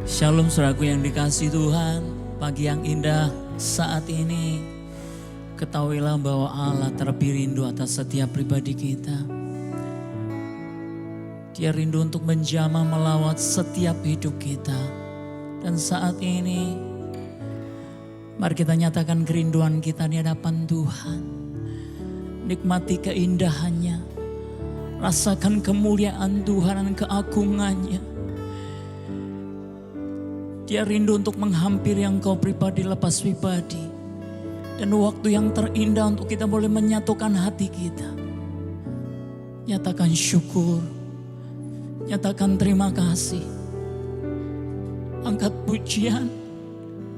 Shalom saudaraku yang dikasihi Tuhan, pagi yang indah saat ini. Ketahuilah bahwa Allah terlebih rindu atas setiap pribadi kita. Dia rindu untuk menjamah melawat setiap hidup kita. Dan saat ini, mari kita nyatakan kerinduan kita di hadapan Tuhan. Nikmati keindahannya, rasakan kemuliaan Tuhan dan keagungannya. Dia rindu untuk menghampiri engkau pribadi lepas pribadi. Dan waktu yang terindah untuk kita boleh menyatukan hati kita. Nyatakan syukur. Nyatakan terima kasih. Angkat pujian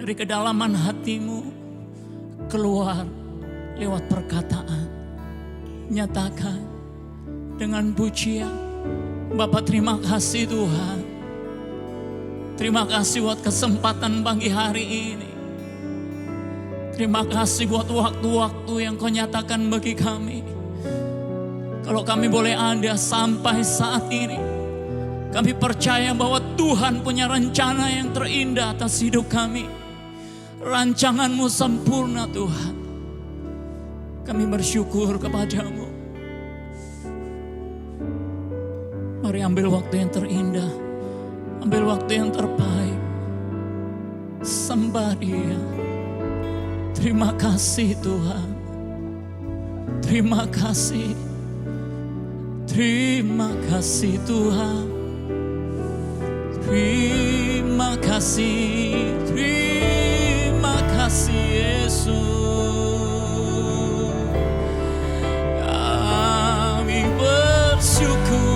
dari kedalaman hatimu keluar lewat perkataan. Nyatakan dengan pujian. Bapa, terima kasih Tuhan. Terima kasih buat kesempatan pagi hari ini. Terima kasih buat waktu-waktu yang kau nyatakan bagi kami. Kalau kami boleh ada sampai saat ini, kami percaya bahwa Tuhan punya rencana yang terindah atas hidup kami. Rancangan-Mu sempurna Tuhan. Kami bersyukur kepadamu. Mari ambil waktu yang terindah. Ambil waktu yang terbaik. Sembah Dia. Terima kasih Tuhan. Terima kasih. Terima kasih Tuhan. Terima kasih. Terima kasih Yesus. Kami bersyukur.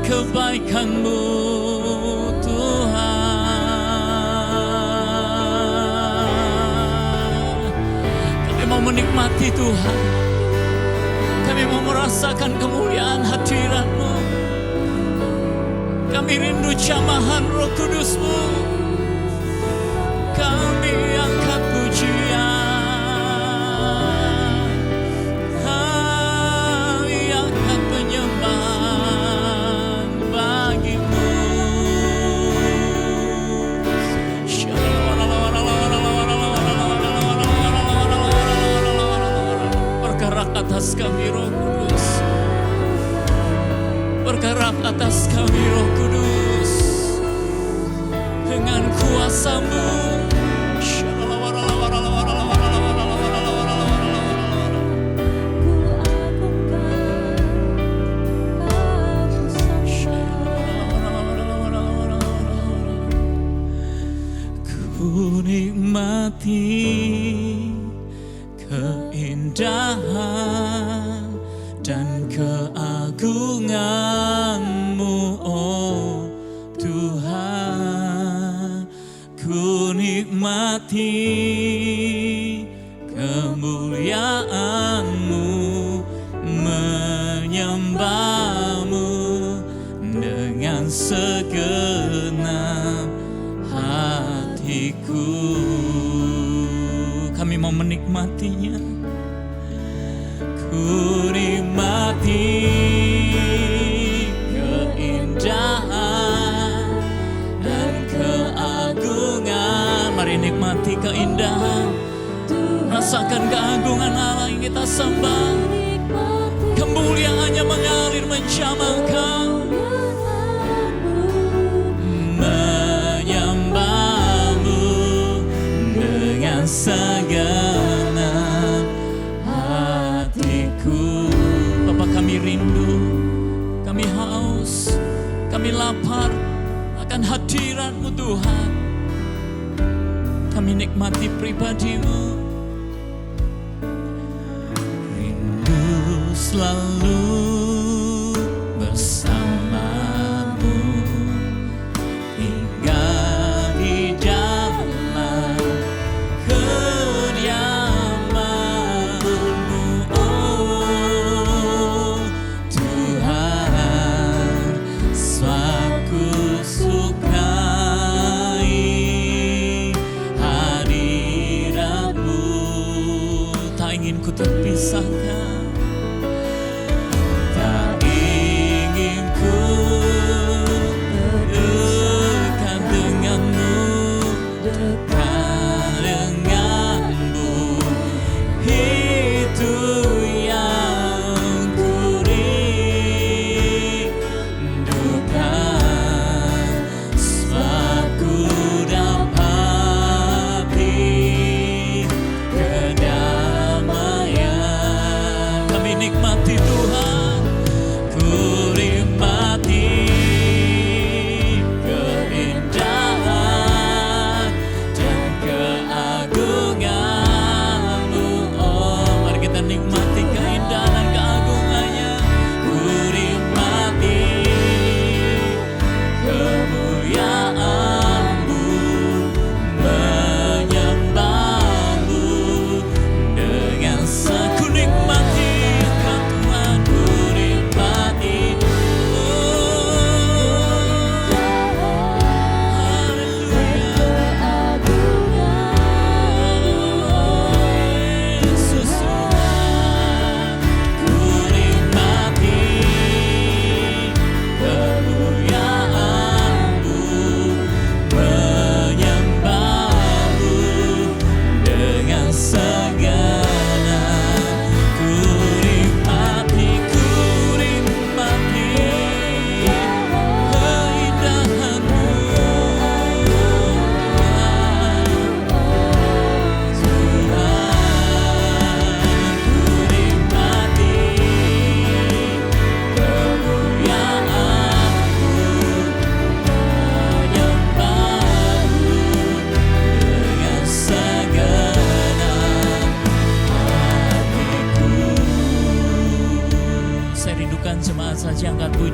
Kebaikan-Mu Tuhan. Kami mau menikmati Tuhan. Kami mau merasakan kemuliaan hadirat-Mu. Kami rindu jamahan Roh Kudus-Mu. Kami angkat pujian. Atas kami Roh Kudus. Bergerak atas kami Roh Kudus. Dengan kuasa-Mu. Ku nikmati keindahan dan keagungan-Mu, oh Tuhan. Ku nikmati kemuliaan-Mu, menyembah-Mu dengan segenap hatiku. Kami mau menikmatinya. Ku nikmati keindahan dan keagungan. Mari nikmati keindahan. Rasakan keagungan Allah yang kita sembah. Kemuliaannya mengalir menjamah Kau. Menyembah-Mu dengan segenap hatiku. Bapa, kami rindu, kami haus, kami lapar akan hadirat-Mu Tuhan. Kami nikmati pribadi-Mu. Rindu selalu bersama-Mu, tinggal di dalam kediaman-Mu, oh Tuhan. Suatu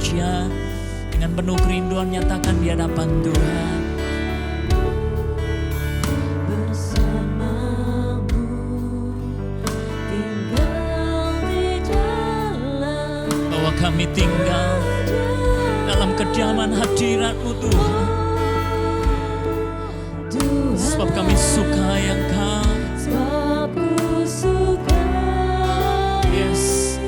pujian. Dengan penuh kerinduan nyatakan di hadapan Tuhan. Bahwa kami tinggal dalam kediaman hadirat-Mu Tuhan. Sebab kami suka yang Kau. Yes.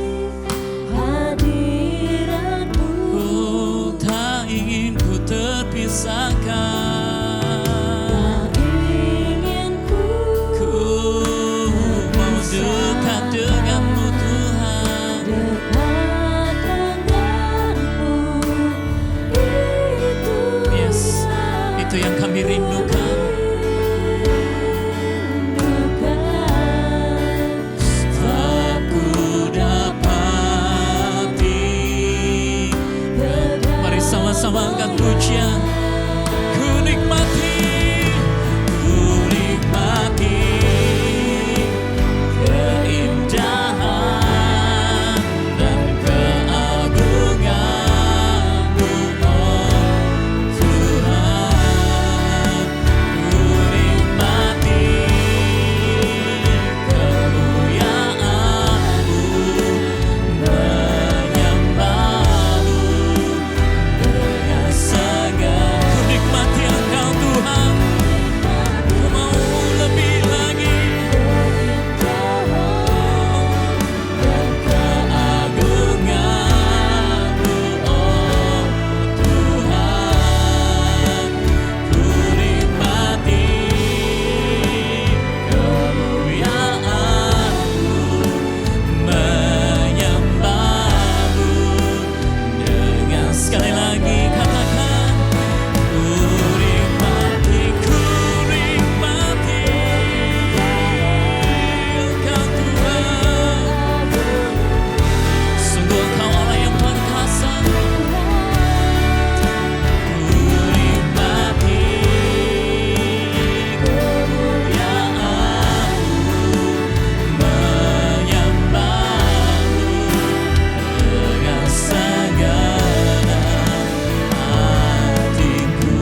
Ku tak ingin ku terpisahkan. Ku mau dekat dengan-Mu Tuhan. Yes, itu yang kami rindukan. Sama angkat pujian. Ku nikmati keindahan dan keagungan-Mu, oh Tuhan. Ku nikmati kemuliaan-Mu, menyembah-Mu. Ku nikmati Engkau Tuhan. Ku mau lebih lagi. Dan keagungan-Mu, oh Tuhan. Ku nikmati kemuliaan-Mu, menyembah-Mu. Dengan sekali lagi katakan, ku nikmati Engkau Tuhan. Sungguh Engkau Allah yang perkasa. Ku nikmati kemuliaan-Mu, menyembah-Mu dengan segenap hatiku.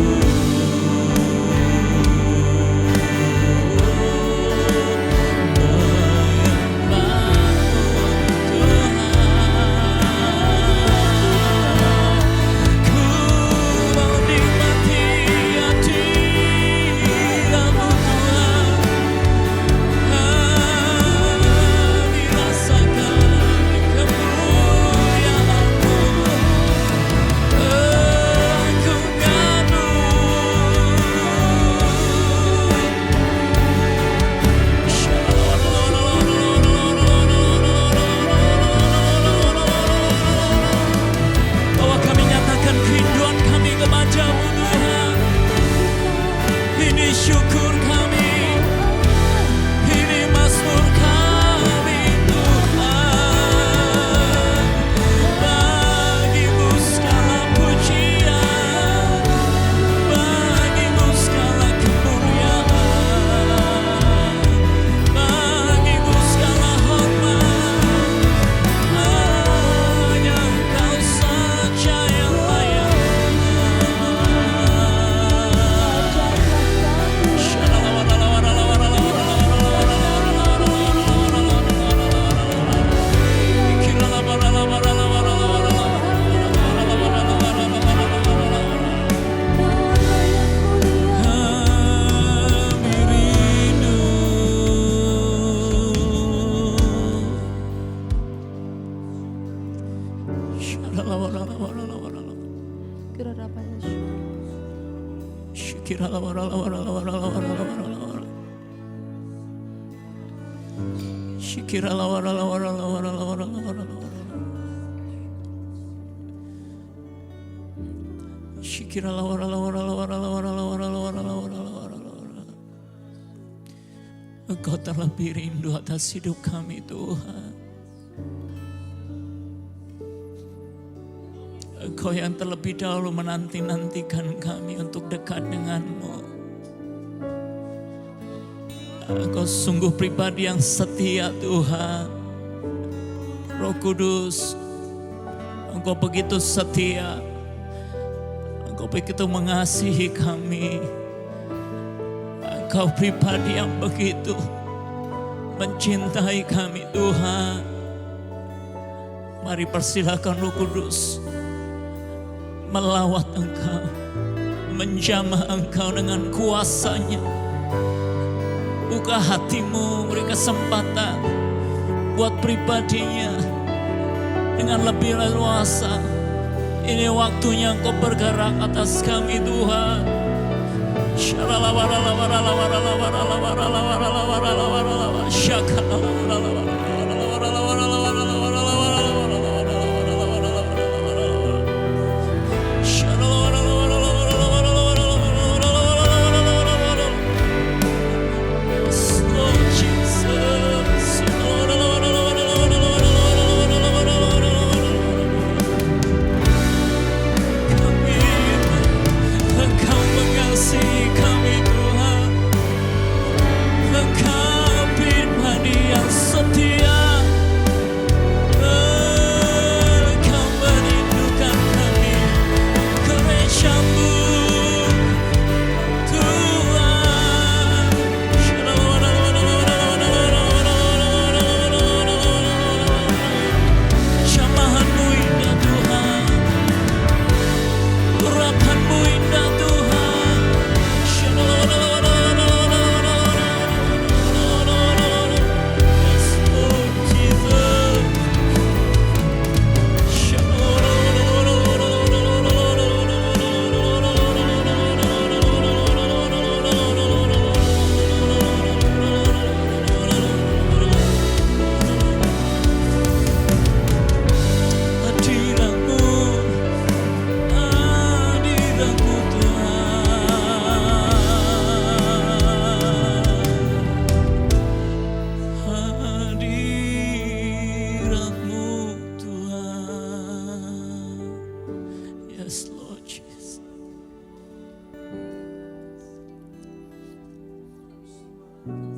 Bahwa kami nyatakan kerinduan kami kepadamu Tuhan. Ini syukur kami, ini mazmur kami Tuhan. Bagi-Mu segala pujian, bagi-Mu segala kemuliaan, bagi-Mu segala hormat. Hanya Engkau saja yang layak. Kami rindu. Engkau terlebih rindu atas hidup kami Tuhan. Engkau yang terlebih dahulu menanti-nantikan kami untuk dekat denganmu. Engkau sungguh pribadi yang setia Tuhan. Roh Kudus, Engkau begitu setia, Engkau begitu mengasihi kami. Engkau pribadi yang begitu mencintai kami Tuhan. Mari persilakan Roh Kudus melawat Engkau, menjamah Engkau dengan kuasanya. Buka hatimu, beri kesempatan buat pribadinya dengan lebih leluasa. Ini waktunya Engkau bergerak atas kami Tuhan.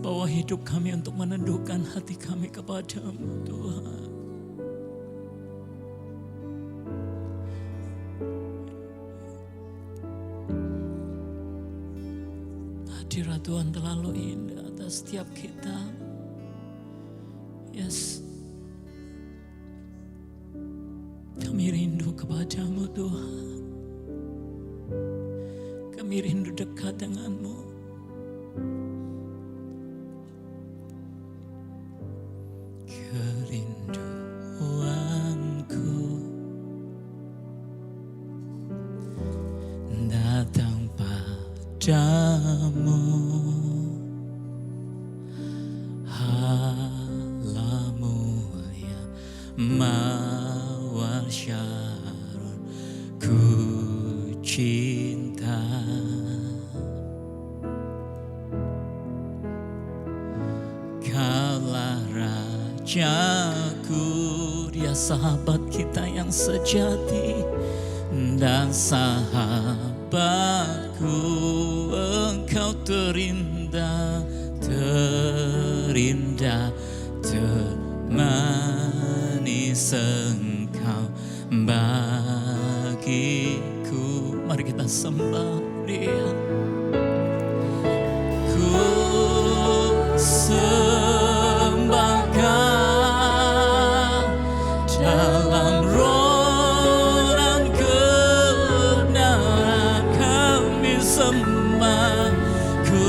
Bawa hidup kami untuk menundukkan hati kami kepadamu Tuhan. Hadirat Tuhan terlalu indah atas setiap kita. Yes. Kami rindu kepadamu Tuhan. Kami rindu dekat denganmu. Kerinduanku datang padamu, Allah mulia mawar syarun ku cinta. Kaulah Rajaku, Dia sahabat kita yang sejati dan sahabatku. Engkau terindah, terindah, termanis Engkau bagiku. Mari kita sembah Dia. Ku sembahkan dalam roh dan kebenaran, kami sembah. Ku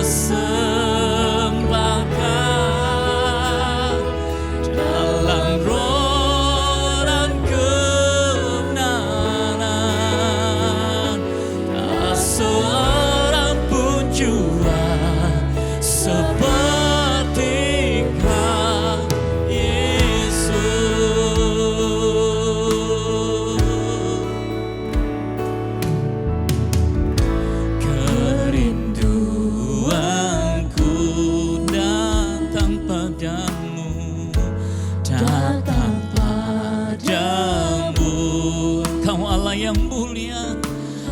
sembahkan dalam roh dan kebenaran. Tak seorang pun jua seperti Kau Yesus. Kerinduanku datang padamu, datang padamu. Kau Allah yang mulia,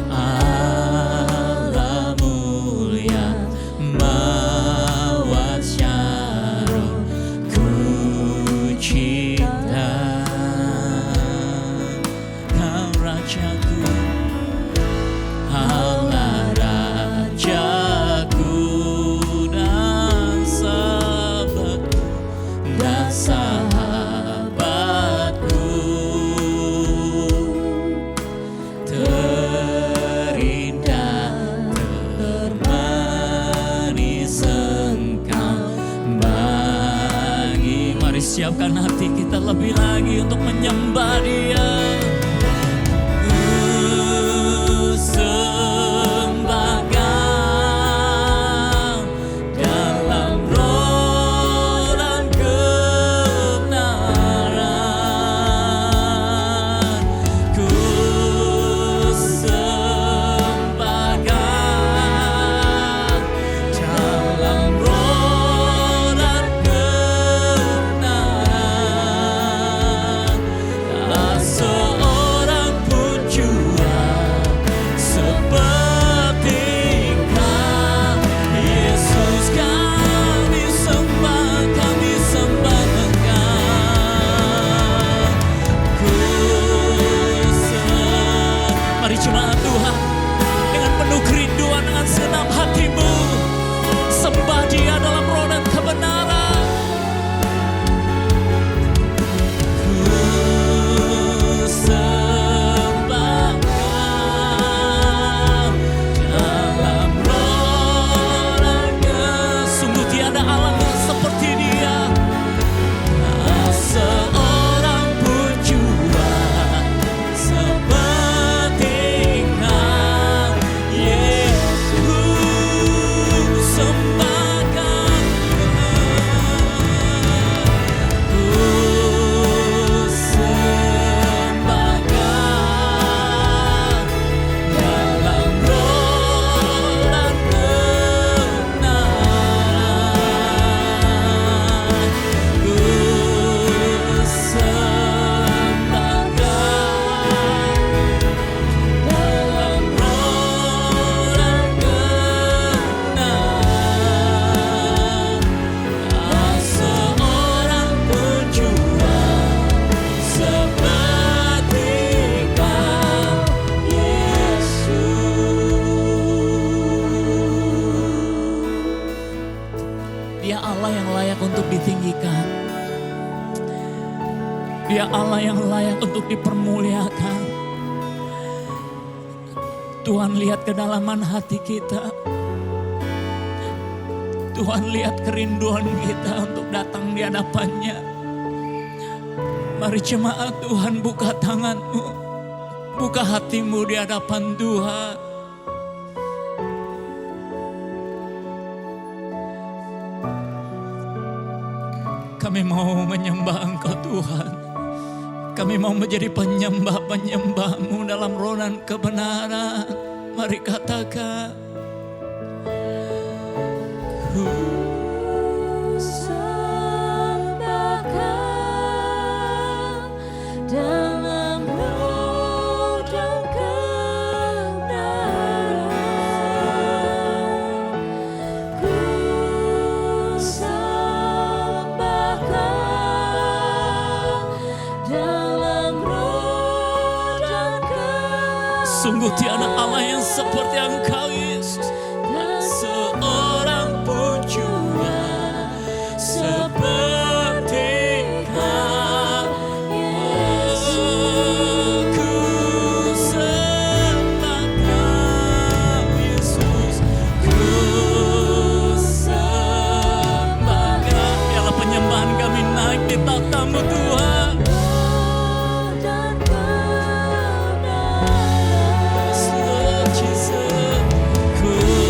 Allah mulia mawar syarun ku cinta. Rajaku, Allah Rajaku dan sahabatku, dan sahabatku, terindah termanis Engkau bagi. Mari siapkan hati kita lebih lagi untuk menyembah Dia. Dia Allah yang layak untuk ditinggikan. Dia Allah yang layak untuk dipermuliakan. Tuhan lihat kedalaman hati kita. Tuhan lihat kerinduan kita untuk datang di hadapan-Nya. Mari jemaat Tuhan, buka tanganmu, buka hatimu di hadapan Tuhan. Kami mau menyembah Engkau Tuhan. Kami mau menjadi penyembah-penyembah-Mu dalam roh dan kebenaran. Mari katakan, ku sembahkan dalam roh dan kebenaran. Ku sungguh tiada Allah yang seperti Engkau, Yesus. Tak seorang pun juga seperti Kau, Yesus. Ku sembah Kau, Yesus. Ku sembah Kau. Biarlah penyembahan kami naik di tatamu Tuhan. Cool.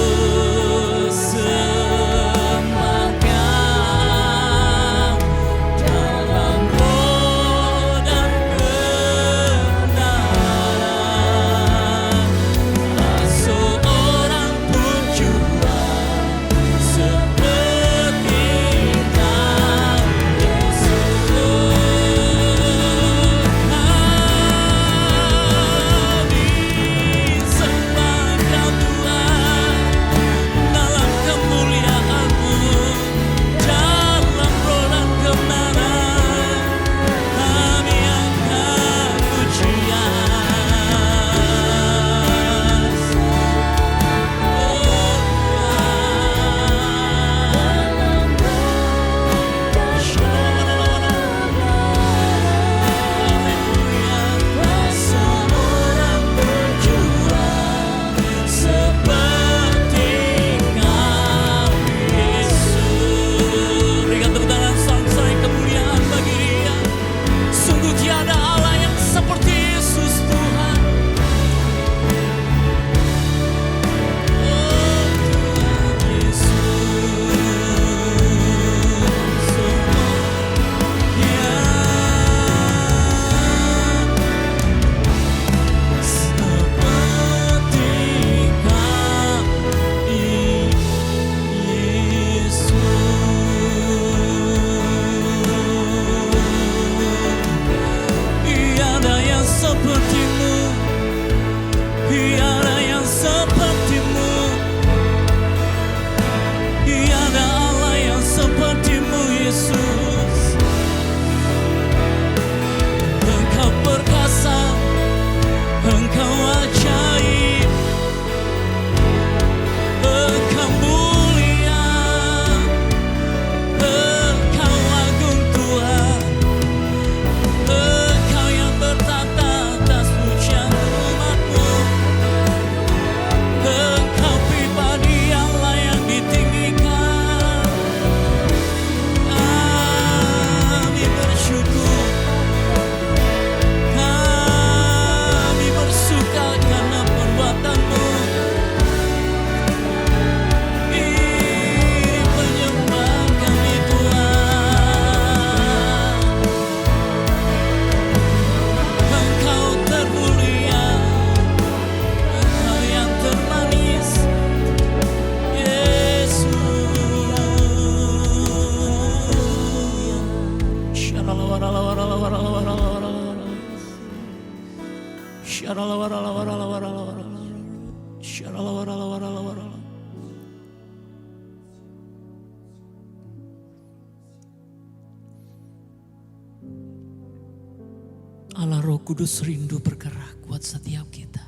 Allah Roh Kudus rindu bergerak buat setiap kita.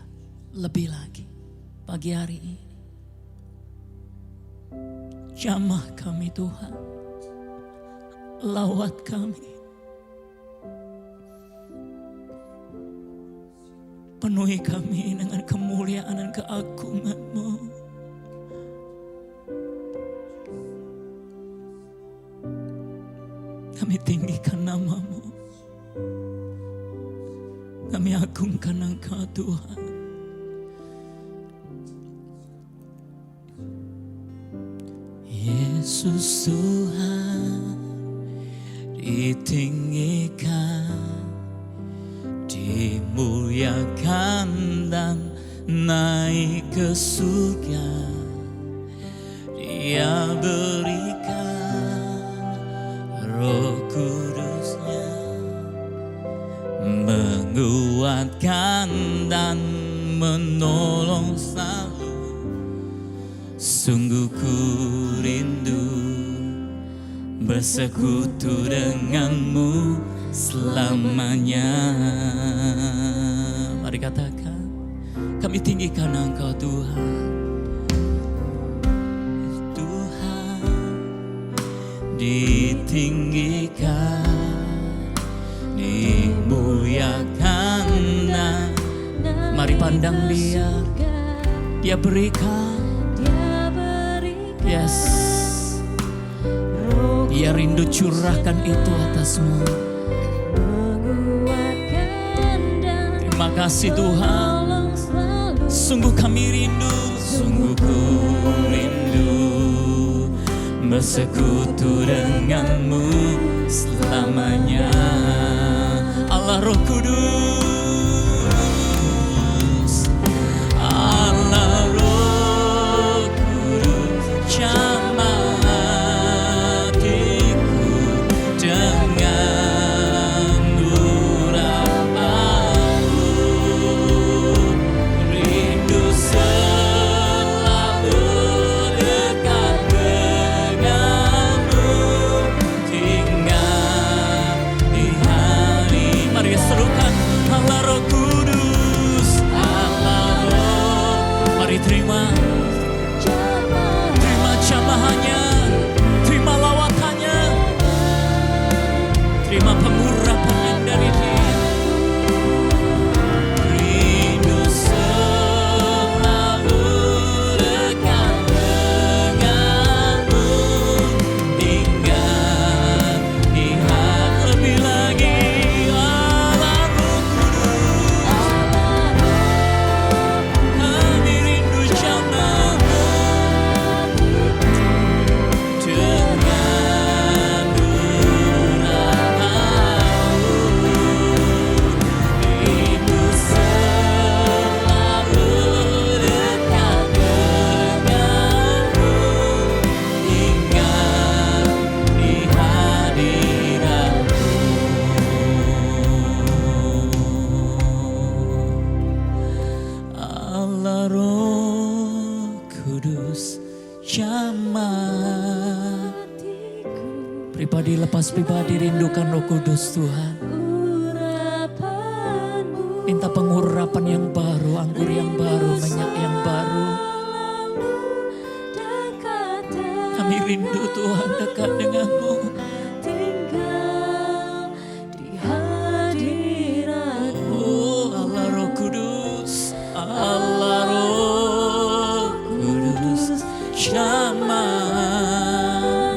Lebih lagi pagi hari ini. Jamah kami Tuhan. Lawat kami. Penuhi kami dengan kemuliaan dan keagungan-Mu. Kami tinggikan nama-Mu. Kami agungkan Engkau Tuhan. Yesus Tuhan ditinggikan, dimuliakan dan naik ke surga. Dia berikan Roh Kudus-Nya, menguatkan dan menolong selalu. Sungguh ku rindu bersekutu denganmu selamanya. Mari katakan, kami tinggikan Engkau Tuhan. Tuhan ditinggikan, dimuliakan. Mari pandang Dia, Dia berikan. Yes, Dia rindu curahkan itu atasmu. Terima kasih Tuhan. Sungguh kami rindu, sungguh ku rindu bersekutu denganmu selamanya. Allah Roh Kudus, Allah Roh Kudus, jamah hatiku dengan urapanmu. Rindu selalu dekat denganmu, tinggal di hati. Mari serukan, Allah Roh Kudus, Allah Roh. Mari terima jamahannya, terima lawatannya, terima pengurapan yang dari Dia. Rindu selalu dekat denganmu, tinggal di hati. Lebih lagi Allah Roh Kudus, kami rindu jamaah dengan urapanmu. Rindu selalu dekat denganmu, tinggal di hadiratmu. Allah Roh Kudus, jamah pribadi lepas pribadi, rindukan Roh Kudus Tuhan. Minta pengurapan yang baru, anggur yang baru, minyak yang baru. Kami rindu Tuhan dekat denganmu. Oh Allah Roh Kudus, Allah Roh Kudus, jamah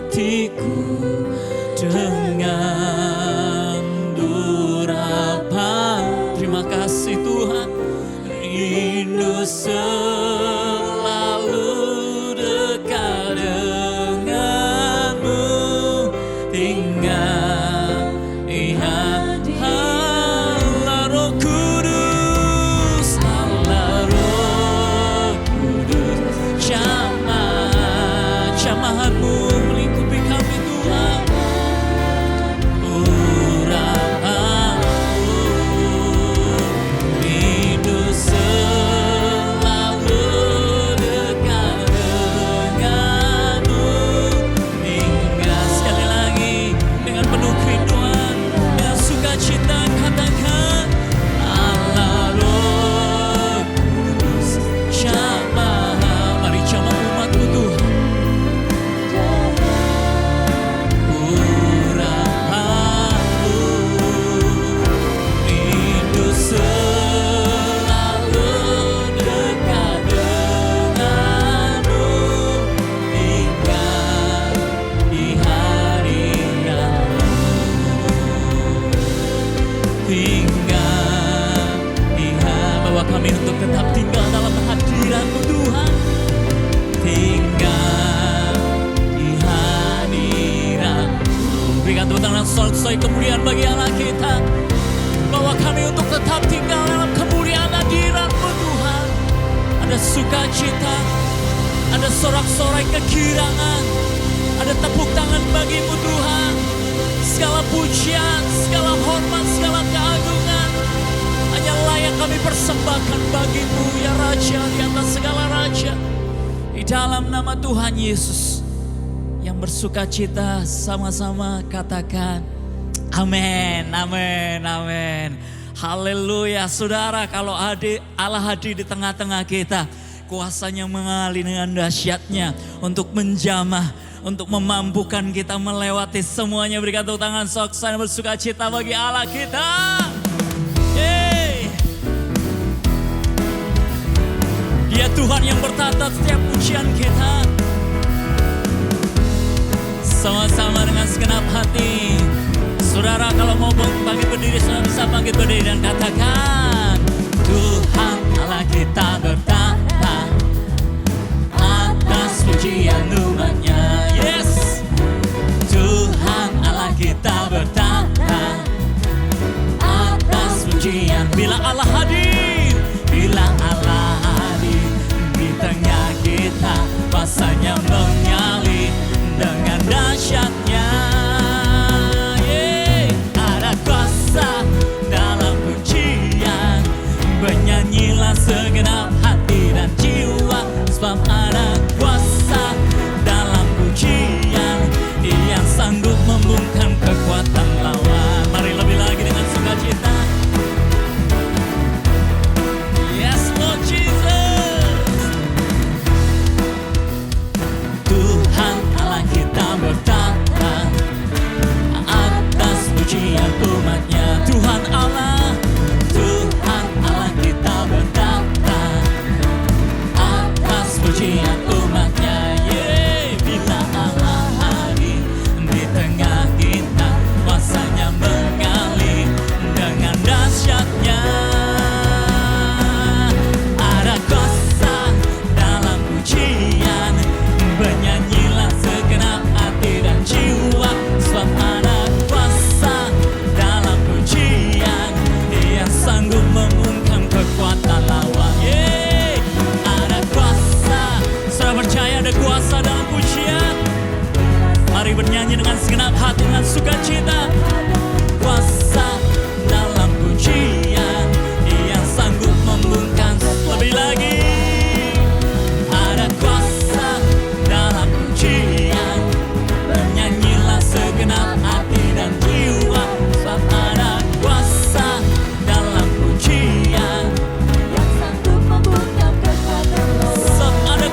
hatiku dengan urapan. Terima kasih Tuhan. Rindu selalu dekat denganmu, tinggal di hati. Allah Roh Kudus, Allah Roh Kudus, jamahanmu melingkupi kami Tuhan. Urapanmu, rindu kami untuk tetap tinggal dalam hadirat-Mu Tuhan. Tinggal di hadirat-Mu. Berikan tepuk tangan soal-soal kemuliaan bagi Allah kita. Bawa kami untuk tetap tinggal dalam kemuliaan hadirat-Mu Tuhan. Ada sukacita, ada sorak-sorai kegirangan, ada tepuk tangan bagi-Mu Tuhan. Segala pujian, segala hormat, segala keagungan hanya layak kami persembahkan bagi-Mu ya Raja di atas segala raja. Di dalam nama Tuhan Yesus, yang bersukacita sama-sama katakan amin, amin, amin. Haleluya. Saudara, kalau Allah hadir di tengah-tengah kita, kuasanya mengalir dengan dahsyatnya untuk menjamah, untuk memampukan kita melewati semuanya. Berikan tepuk tangan soksan bersukacita bagi Allah kita. Yeay. Dia Tuhan yang bertata setiap pujian kita. Sama-sama dengan segenap hati. Saudara, kalau mau bangkit berdiri, saudara bisa bangkit berdiri dan katakan, Tuhan Allah kita bertata atas pujian umat-Nya. Yes, Tuhan Allah kita bertata atas pujian. Bila Allah hadir, bila Allah hadir di tengah kita, kuasanya mengalir dengan dahsyatnya. Ada kuasa dalam pujian, bernyanyilah segenap hati dan jiwa, sebab ada kuasa dalam pujian yang sanggup membungkam kekuatan lawan. Mari lebih lagi dengan sukacita. Yes Lord Jesus. Tuhan Allah kita bertata atas pujian umat-Nya. Tuhan Allah kita bertata atas pujian umat-Nya. Bila Allah hadir di tengah kita, kuasanya mengalir dengan dahsyatnya. Ada kuasa dalam pujian, bernyanyilah segenap hati dan jiwa, sebab ada kuasa dalam pujian yang sanggup membungkam kekuatan lawan. Ada kuasa. Saudara percaya ada kuasa dalam pujian? Mari bernyanyi dengan segenap hati dengan sukacita. Kuasa dalam pujian yang sanggup membungkam. Lebih lagi, ada kuasa dalam pujian, bernyanyilah segenap hati dan jiwa, sebab ada kuasa dalam pujian yang sanggup membungkam kekuatan lawan. sebab ada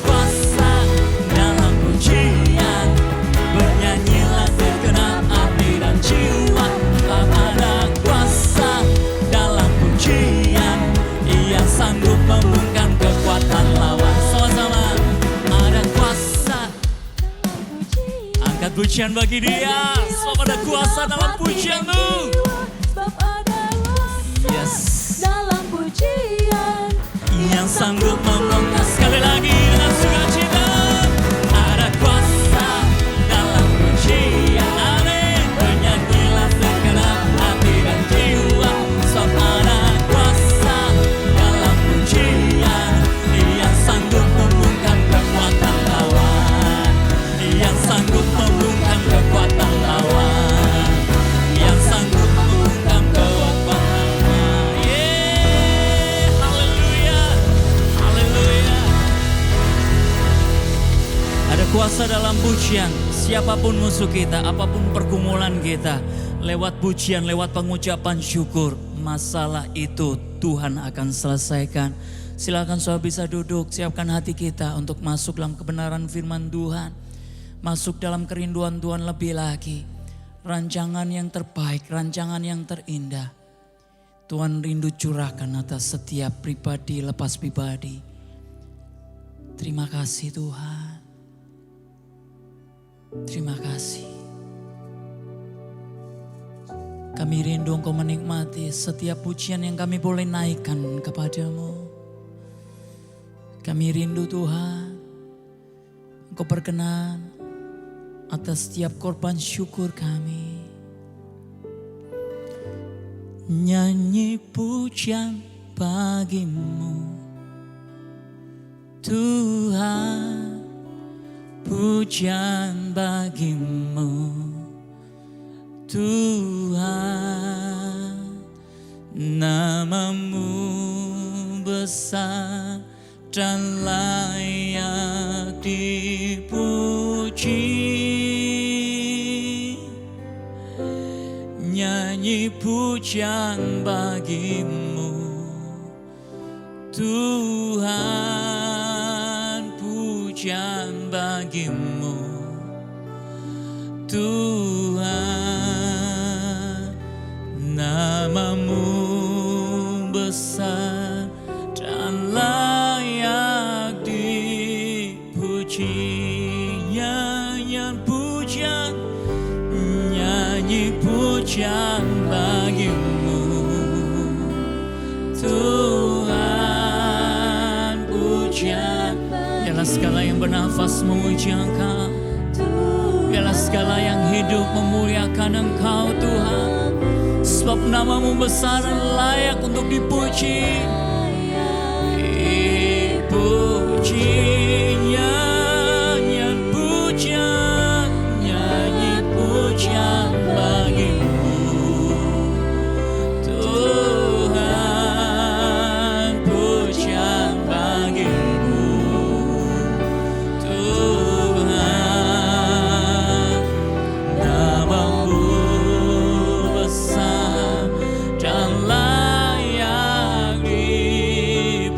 kuasa dalam pujian, bernyanyilah segenap hati dan jiwa, sebab ada kuasa dalam pujian yang sanggup membungkam kekuatan lawan. Sama-sama, ada kuasa. Angkat pujian bagi Dia, sebab ada kuasa dalam pujian-Mu. Sebab ada kuasa Yes. dalam pujian Yang sanggup membongkar. Sekali lagi dengan sukacita. Ada kuasa dalam pujian. Amin. Bernyanyilah segenap hati dan jiwa, sebab ada kuasa dalam pujian yang sanggup membungkam kekuatan lawan. Yang sanggup membungkam kekuatan lawan. Yang sanggup membungkam kekuatan lawan. Haleluya. Haleluya. Ada kuasa dalam pujian. Siapapun musuh kita, apapun pergumulan kita, lewat pujian, lewat pengucapan syukur, masalah itu Tuhan akan selesaikan. Silakan saudara bisa duduk, siapkan hati kita untuk masuk dalam kebenaran firman Tuhan. Masuk dalam kerinduan Tuhan lebih lagi. Rancangan yang terbaik, rancangan yang terindah, Tuhan rindu curahkan atas setiap pribadi lepas pribadi. Terima kasih Tuhan. Terima kasih. Kami rindu Engkau menikmati setiap pujian yang kami boleh naikkan kepadamu. Kami rindu Tuhan, Engkau berkenan atas setiap korban syukur kami. Nyanyi pujian bagimu Tuhan, pujian bagimu Tuhan, namamu besar dan layak dipuji. Nyanyi pujian bagimu Tuhan, pujian bagimu Tuhan, namamu besar dan layak dipuji. Nyanyi pujian bagimu Tuhan, pujian. Biarlah segala yang bernafas memuji Engkau, biarlah segala yang hidup memuliakan Engkau Tuhan. Sebab namamu besar dan layak untuk dipuji. Dipuji, nyanyian pujian, nyanyi pujian bagimu Tuhan, pujian bagimu Tuhan, namamu besar dan layak dipuji.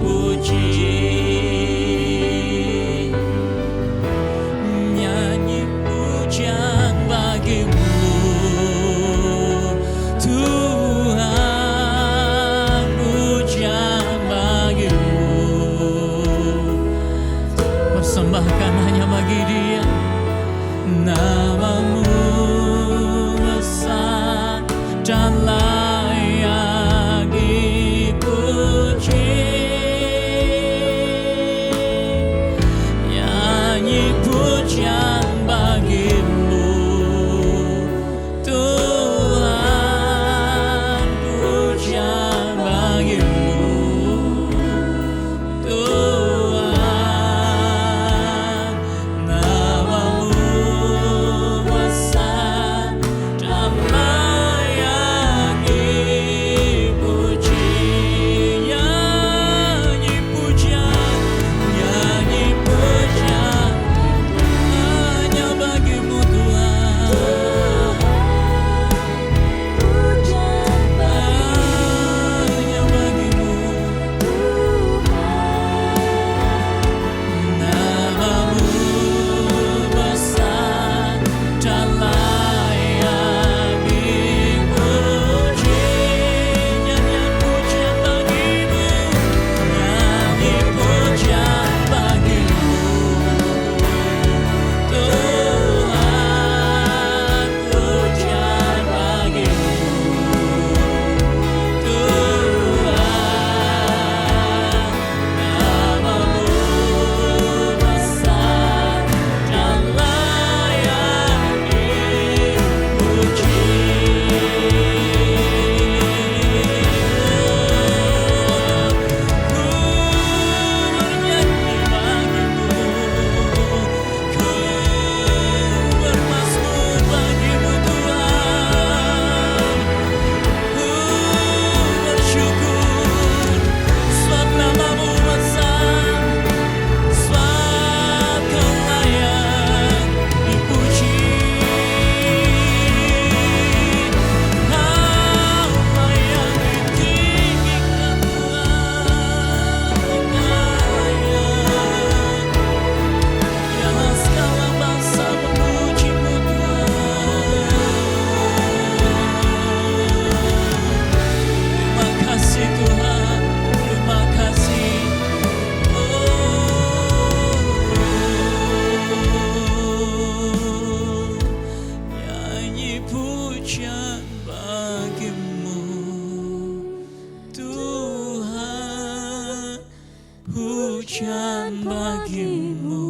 pujian bagimu,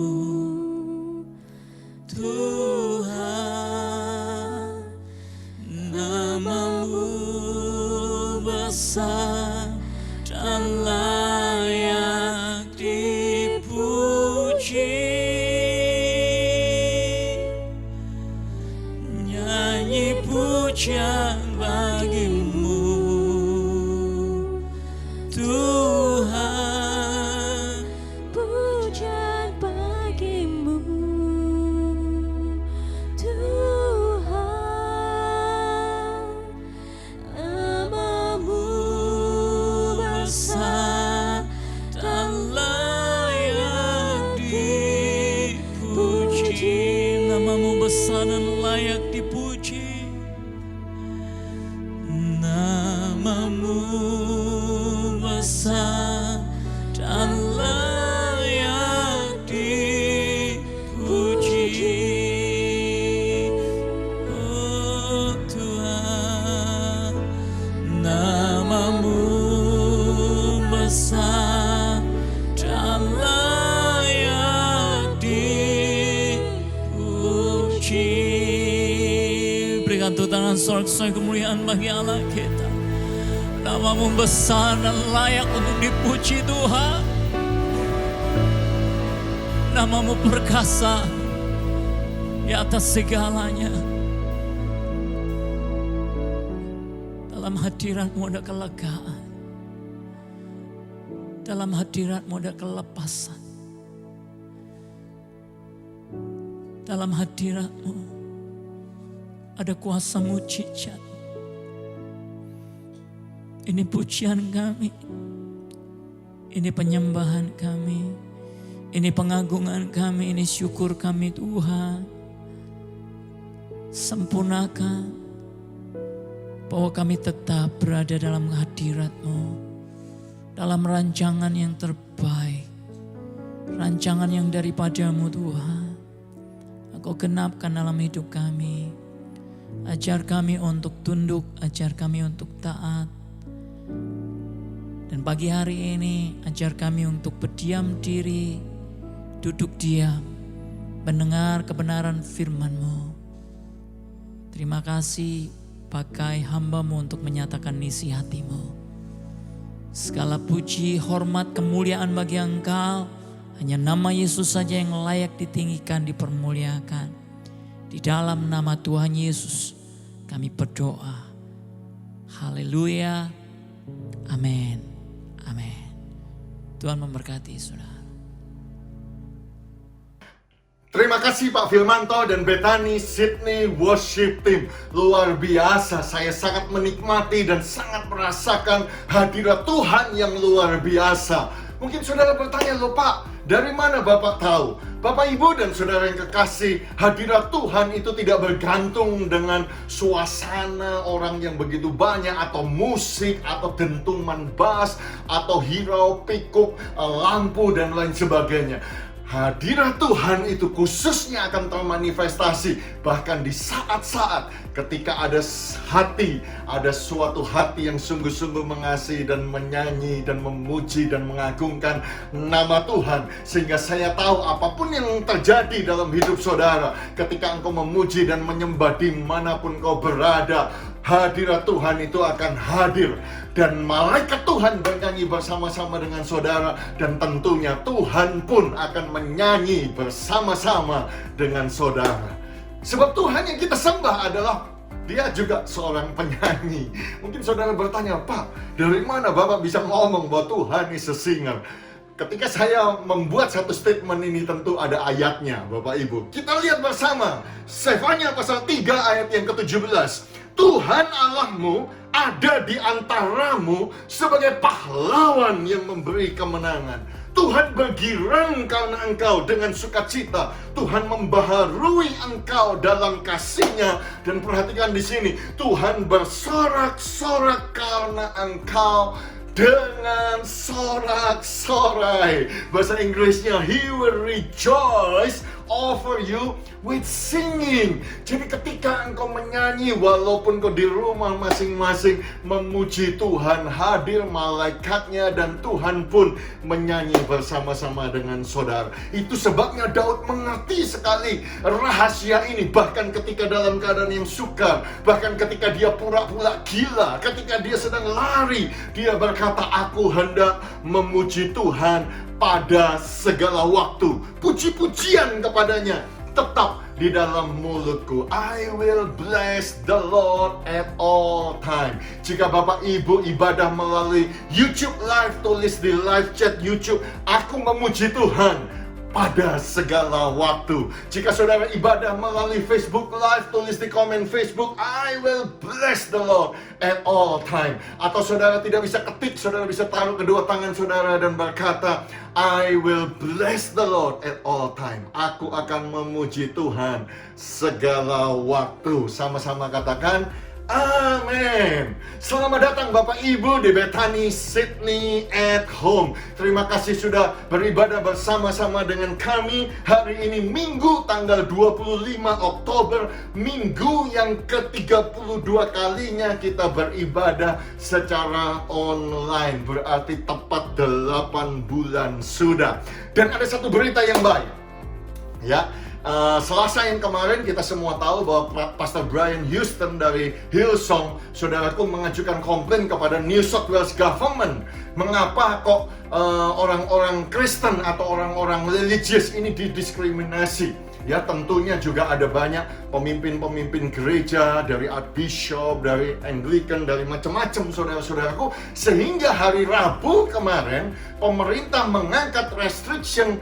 Tuhan. Namamu besar dan layak dipuji. Nyanyi pujian bagimu, Tuhan. Pujian bagimu, Tuhan. Namamu besar Dan layak dipuji. Namamu besar dan layak dipuji. Namamu besar dan layak dipuji. Oh Tuhan, namamu besar dan layak dipuji. Berikan tepuk tangan sorak-sorai kemuliaan bagi Allah kita. Namamu besar dan layak untuk dipuji Tuhan. Namamu perkasa di atas segalanya. Dalam hadirat-Mu ada kelegaan. Dalam hadirat-Mu ada kelepasan. Dalam hadirat-Mu ada kuasa mujizat. Ini pujian kami, ini penyembahan kami, ini pengagungan kami, ini syukur kami Tuhan. Sempurnakan bahwa kami tetap berada dalam hadirat-Mu, dalam rancangan yang terbaik, rancangan yang daripada-Mu Tuhan. Engkau genapkan dalam hidup kami. Ajar kami untuk tunduk, ajar kami untuk taat. Dan pagi hari ini ajar kami untuk berdiam diri, duduk diam, mendengar kebenaran firman-Mu. Terima kasih pakai hamba-Mu untuk menyatakan isi hati-Mu. Segala puji, hormat, kemuliaan bagi Engkau. Hanya nama Yesus saja yang layak ditinggikan, dipermuliakan. Di dalam nama Tuhan Yesus kami berdoa. Haleluya. Amin. Amin. Tuhan memberkati saudara. Terima kasih Pak Firmanto dan Bethany Sydney Worship Team. Luar biasa, saya sangat menikmati dan sangat merasakan hadirat Tuhan yang luar biasa. Mungkin saudara bertanya, loh Pak, dari mana Bapak tahu? Bapak, Ibu, dan saudara yang kekasih, hadirat Tuhan itu tidak bergantung dengan suasana orang yang begitu banyak, atau musik, atau dentuman bass, atau hirau, pikuk, lampu, dan lain sebagainya. Hadirat Tuhan itu khususnya akan termanifestasi bahkan di saat-saat ketika ada hati, ada suatu hati yang sungguh-sungguh mengasihi dan menyanyi dan memuji dan mengagungkan nama Tuhan. Sehingga saya tahu apapun yang terjadi dalam hidup saudara, ketika engkau memuji dan menyembah dimanapun kau berada, hadirat Tuhan itu akan hadir. Dan malaikat Tuhan bernyanyi bersama-sama dengan saudara. Dan tentunya Tuhan pun akan menyanyi bersama-sama dengan saudara. Sebab Tuhan yang kita sembah adalah Dia juga seorang penyanyi. Mungkin saudara bertanya, Pak, dari mana Bapak bisa ngomong bahwa Tuhan is a singer? Ketika saya membuat satu statement ini tentu ada ayatnya, Bapak Ibu. Kita lihat bersama Sefanya pasal 3 ayat yang ke-17. Tuhan Allahmu ada di antaramu sebagai pahlawan yang memberi kemenangan. Tuhan bergirang karena engkau dengan sukacita. Tuhan membaharui engkau dalam kasih-Nya. Dan perhatikan di sini, Tuhan bersorak-sorak karena engkau dengan sorak-sorai. Bahasa Inggrisnya, He will rejoice offer you with singing. Jadi ketika engkau menyanyi, walaupun kau di rumah masing-masing memuji Tuhan, hadir malaikatnya dan Tuhan pun menyanyi bersama-sama dengan saudara. Itu sebabnya Daud mengerti sekali rahasia ini. Bahkan ketika dalam keadaan yang sukar, bahkan ketika dia pura-pura gila, ketika dia sedang lari, dia berkata, aku hendak memuji Tuhan pada segala waktu. Puji-pujian kepadanya tetap di dalam mulutku. I will bless the Lord at all time. Jika Bapak Ibu ibadah melalui YouTube Live, tulis di live chat YouTube, aku memuji Tuhan pada segala waktu. Jika saudara ibadah melalui Facebook Live, tulis di komen Facebook, I will bless the Lord at all time. Atau saudara tidak bisa ketik, saudara bisa taruh kedua tangan saudara dan berkata, I will bless the Lord at all time. Aku akan memuji Tuhan segala waktu. Sama-sama katakan, amin. Selamat datang Bapak Ibu di Bethany Sydney at Home. Terima kasih sudah beribadah bersama-sama dengan kami. Hari ini Minggu tanggal 25 Oktober, Minggu yang ke-32 kalinya kita beribadah secara online. Berarti tepat 8 bulan sudah. Dan ada satu berita yang baik, ya. Selasa yang kemarin kita semua tahu bahwa Pastor Brian Houston dari Hillsong, saudaraku, mengajukan komplain kepada New South Wales Government. Mengapa kok orang-orang Kristen atau orang-orang religius ini didiskriminasi? Ya, tentunya juga ada banyak pemimpin-pemimpin gereja, dari Archbishop, dari Anglican, dari macam-macam saudara-saudaraku. Sehingga hari Rabu kemarin, pemerintah mengangkat restriction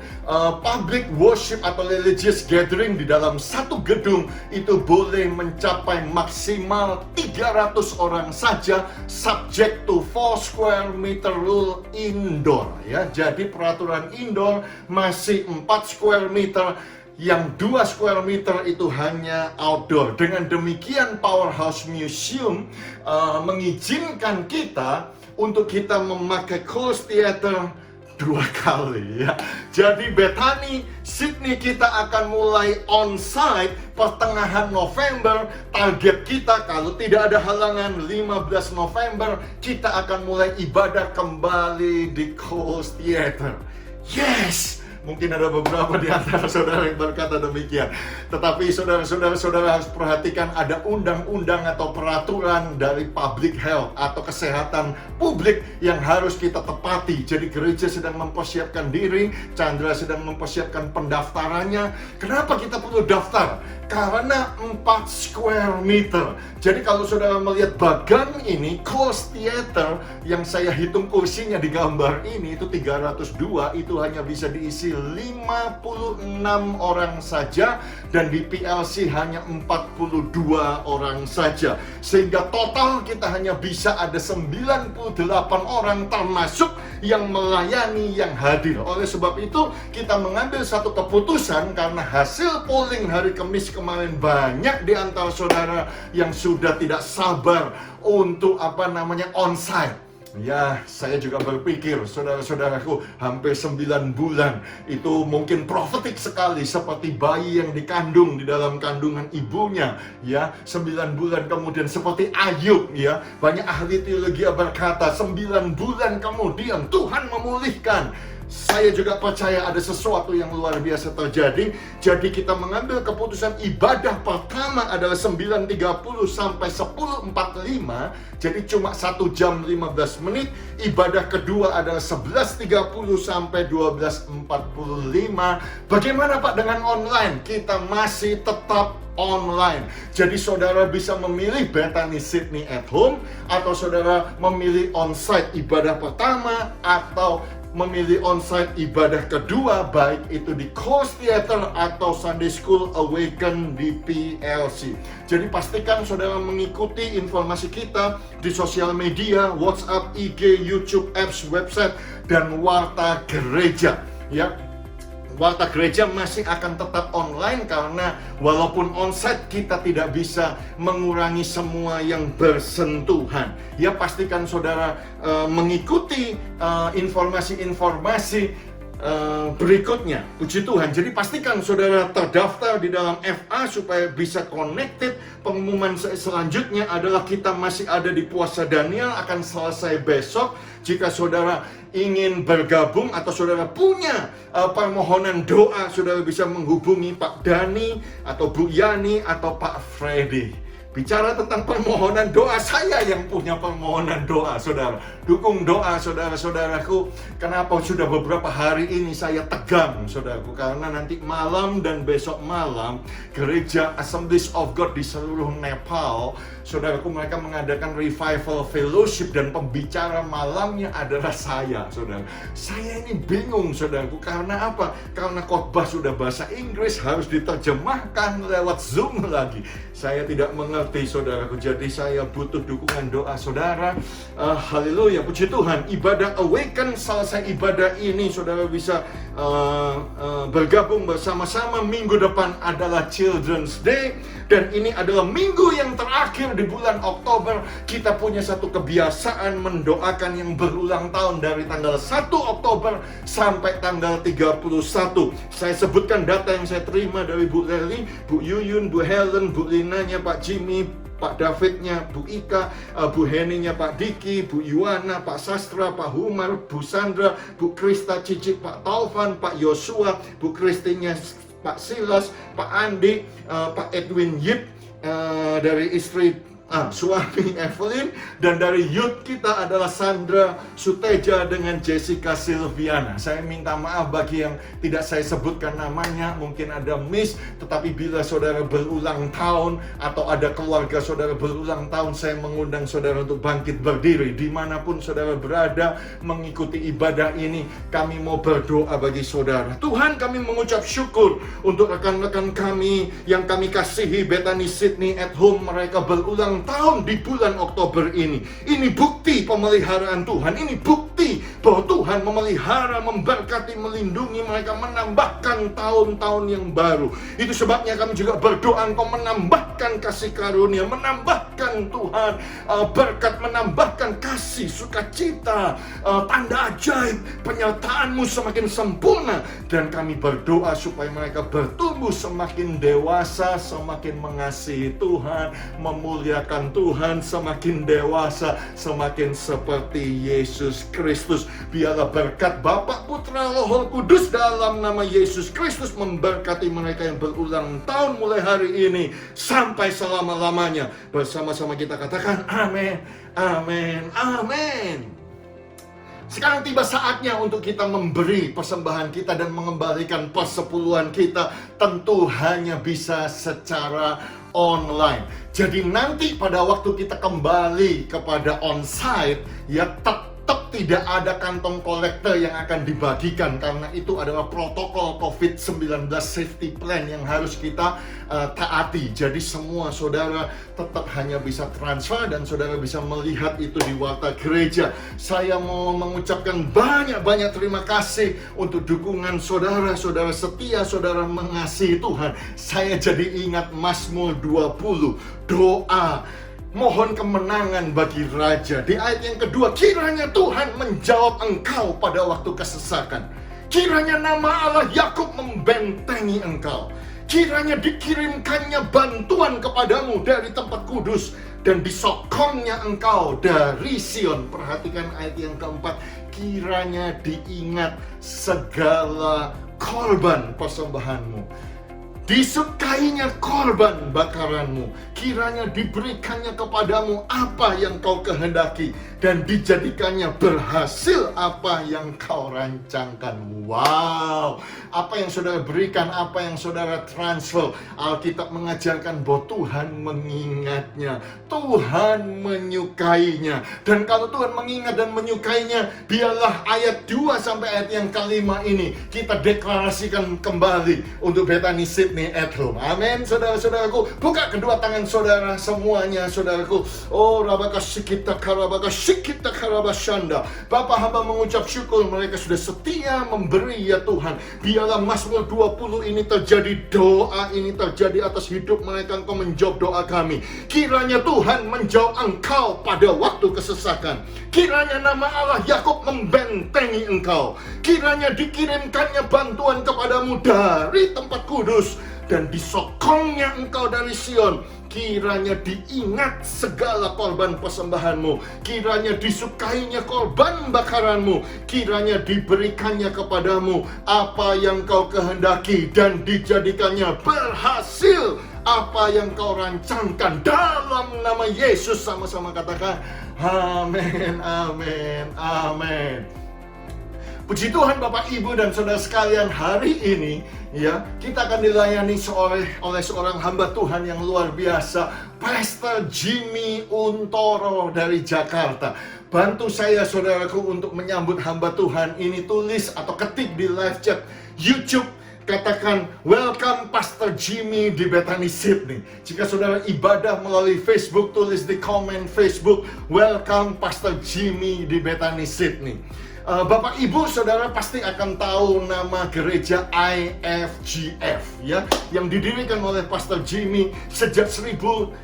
public worship atau religious gathering di dalam satu gedung itu boleh mencapai maksimal 300 orang saja, subject to 4 square meter rule indoor. Ya, jadi peraturan indoor masih 4 square meter, yang 2 square meter itu hanya outdoor. Dengan demikian Powerhouse Museum mengizinkan kita untuk kita memakai closed theater 2 kali, ya. Jadi Bethany Sydney kita akan mulai on-site pertengahan November. Target kita kalau tidak ada halangan 15 November kita akan mulai ibadah kembali di closed theater. Yes! Mungkin ada beberapa di antara saudara yang berkata demikian. Tetapi saudara harus perhatikan, ada undang-undang atau peraturan dari public health atau kesehatan publik yang harus kita tepati. Jadi gereja sedang mempersiapkan diri, Chandra sedang mempersiapkan pendaftarannya. Kenapa kita perlu daftar? Karena 4 square meter. Jadi kalau saudara melihat bagan ini, closed theater yang saya hitung kursinya di gambar ini itu 302, itu hanya bisa diisi 56 orang saja, dan di PLC hanya 42 orang saja. Sehingga total kita hanya bisa ada 98 orang, termasuk yang melayani, yang hadir. Oleh sebab itu kita mengambil satu keputusan, karena hasil polling hari Kamis kemarin banyak di antara saudara yang sudah tidak sabar untuk onsite. Ya, saya juga berpikir, saudara-saudaraku, hampir 9 bulan itu mungkin profetik sekali, seperti bayi yang dikandung di dalam kandungan ibunya. Ya, 9 bulan kemudian seperti Ayub, ya. Banyak ahli teologi berkata 9 bulan kemudian Tuhan memulihkan. Saya juga percaya ada sesuatu yang luar biasa terjadi. Jadi kita mengambil keputusan ibadah pertama adalah 9.30 sampai 10.45. Jadi cuma 1 jam 15 menit. Ibadah kedua adalah 11.30 sampai 12.45. Bagaimana Pak dengan online? Kita masih tetap online. Jadi saudara bisa memilih Bethany Sydney at Home, atau saudara memilih onsite ibadah pertama, atau memilih onsite ibadah kedua, baik itu di Coast Theater atau Sunday School Awaken di PLC. Jadi pastikan saudara mengikuti informasi kita di sosial media, WhatsApp, IG, YouTube, apps, website, dan Warta Gereja. Ya, Warta Gereja masih akan tetap online, karena walaupun onsite kita tidak bisa mengurangi semua yang bersentuhan. Ya, pastikan saudara mengikuti informasi-informasi berikutnya. Puji Tuhan. Jadi pastikan saudara terdaftar di dalam FA supaya bisa connected. Pengumuman selanjutnya adalah kita masih ada di puasa Daniel, akan selesai besok. Jika saudara ingin bergabung atau saudara punya permohonan doa, saudara bisa menghubungi Pak Dani atau Bu Yani atau Pak Freddy. Bicara tentang permohonan doa, saya yang punya permohonan doa, saudara. Dukung doa saudara-saudaraku. Kenapa sudah beberapa hari ini saya tegang, saudaraku? Karena nanti malam dan besok malam gereja Assemblies of God di seluruh Nepal, saudaraku, mereka mengadakan revival fellowship dan pembicara malamnya adalah saya, saudara. Saya ini bingung, saudaraku. Karena apa? Karena khotbah sudah bahasa Inggris, harus diterjemahkan lewat Zoom lagi. Saya tidak mengerti, saudaraku. Jadi saya butuh dukungan doa saudara. Haleluya, puji Tuhan. Ibadah Awaken, selesai ibadah ini saudara bisa bergabung bersama-sama. Minggu depan adalah Children's Day. Dan ini adalah minggu yang terakhir di bulan Oktober. Kita punya satu kebiasaan mendoakan yang berulang tahun dari tanggal 1 Oktober sampai tanggal 31. Saya sebutkan data yang saya terima dari Bu Leli, Bu Yuyun, Bu Helen, Bu Linanya, Pak Jimmy, Pak Davidnya, Bu Ika, Bu Heninya, Pak Diki, Bu Yuwana, Pak Sastra, Pak Humar, Bu Sandra, Bu Krista Cicik, Pak Taufan, Pak Yosua, Bu Kristinya, Pak Silas, Pak Andi, Pak Edwin Yip, dari istri suami Evelyn, dan dari youth kita adalah Sandra Suteja dengan Jessica Silviana. Saya minta maaf bagi yang tidak saya sebutkan namanya, mungkin ada miss, tetapi bila saudara berulang tahun atau ada keluarga saudara berulang tahun, saya mengundang saudara untuk bangkit berdiri. Dimanapun saudara berada mengikuti ibadah ini, kami mau berdoa bagi saudara. Tuhan, kami mengucap syukur untuk rekan-rekan kami yang kami kasihi, Bethany Sydney at Home, mereka berulang tahun di bulan Oktober ini. Ini bukti pemeliharaan Tuhan. Ini bukti bahwa Tuhan memelihara, memberkati, melindungi mereka, menambahkan tahun-tahun yang baru. Itu sebabnya kami juga berdoa Engkau menambahkan kasih karunia, menambahkan Tuhan berkat, menambahkan kasih, sukacita, tanda ajaib, penyertaan-Mu semakin sempurna. Dan kami berdoa supaya mereka bertumbuh semakin dewasa, semakin mengasihi Tuhan, memuliakan Tuhan, semakin dewasa, semakin seperti Yesus Kristus. Biarlah berkat Bapa, Putra, Roh Kudus dalam nama Yesus Kristus memberkati mereka yang berulang tahun mulai hari ini sampai selama-lamanya. Bersama-sama kita katakan amin, amin, amin. Sekarang tiba saatnya untuk kita memberi persembahan kita dan mengembalikan persepuluhan kita. Tentu hanya bisa secara online. Jadi nanti pada waktu kita kembali kepada onsite, ya tetap tidak ada kantong kolektor yang akan dibagikan, karena itu adalah protokol COVID-19 safety plan yang harus kita taati. Jadi semua saudara tetap hanya bisa transfer dan saudara bisa melihat itu di warta gereja. Saya mau mengucapkan banyak-banyak terima kasih untuk dukungan saudara-saudara setia, saudara mengasihi Tuhan. Saya jadi ingat Mazmur 20, doa mohon kemenangan bagi raja. Di ayat yang kedua, kiranya Tuhan menjawab engkau pada waktu kesesakan. Kiranya nama Allah Yakub membentengi engkau. Kiranya dikirimkannya bantuan kepadamu dari tempat kudus dan disokongnya engkau dari Sion. Perhatikan ayat yang keempat, kiranya diingat segala korban persembahanmu. Disukainya korban bakaranmu, kiranya diberikannya kepadamu apa yang kau kehendaki, dan dijadikannya berhasil apa yang kau rancangkan. Wow, apa yang saudara berikan, apa yang saudara transfer, Alkitab mengajarkan bahwa Tuhan mengingatnya, Tuhan menyukainya. Dan kalau Tuhan mengingat dan menyukainya, biarlah ayat 2 sampai ayat yang kelima ini kita deklarasikan kembali untuk Bethany Sydney. Sydney at home. Amin, saudara-saudaraku. Buka kedua tangan saudara semuanya, saudaraku. Oh, rabaka sikita karabaka sikita karabashanda. Bapa, hamba mengucap syukur mereka sudah setia memberi ya Tuhan. Biarlah Mazmur 20 ini terjadi, doa ini terjadi atas hidup mereka. Engkau menjawab doa kami. Kiranya Tuhan menjawab Engkau pada waktu kesesakan. Kiranya nama Allah Yakub membentengi Engkau. Kiranya dikirimkannya bantuan kepadamu dari tempat kudus, dan disokongnya Engkau dari Sion. Kiranya diingat segala korban persembahanmu. Kiranya disukainya korban bakaranmu. Kiranya diberikannya kepadamu apa yang kau kehendaki, dan dijadikannya berhasil apa yang kau rancangkan. Dalam nama Yesus sama-sama katakan amin, amin, amin. Puji Tuhan Bapak, Ibu, dan Saudara sekalian, hari ini ya kita akan dilayani oleh seorang hamba Tuhan yang luar biasa, Pastor Jimmy Untoro dari Jakarta. Bantu saya saudaraku untuk menyambut hamba Tuhan ini. Tulis atau ketik di live chat YouTube, katakan welcome Pastor Jimmy di Bethany Sydney. Jika saudara ibadah melalui Facebook, tulis di komen Facebook welcome Pastor Jimmy di Bethany Sydney. Bapak Ibu Saudara pasti akan tahu nama gereja IFGF ya, yang didirikan oleh Pastor Jimmy sejak 1980.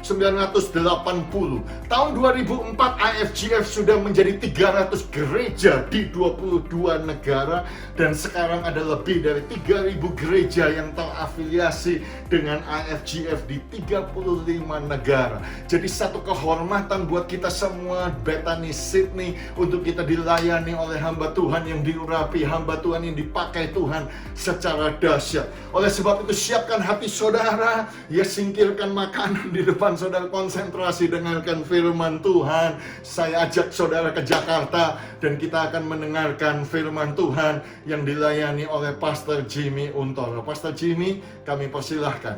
Tahun 2004 IFGF sudah menjadi 300 gereja di 22 negara, dan sekarang ada lebih dari 3.000 gereja yang terafiliasi dengan IFGF di 35 negara. Jadi satu kehormatan buat kita semua Bethany Sydney untuk kita dilayani oleh hamba Tuhan yang diurapi, hamba Tuhan yang dipakai Tuhan secara dahsyat. Oleh sebab itu siapkan hati saudara, ya, singkirkan makanan di depan saudara, konsentrasi dengarkan firman Tuhan. Saya ajak saudara ke Jakarta dan kita akan mendengarkan firman Tuhan yang dilayani oleh Pastor Jimmy Untoro. Pastor Jimmy, kami persilahkan.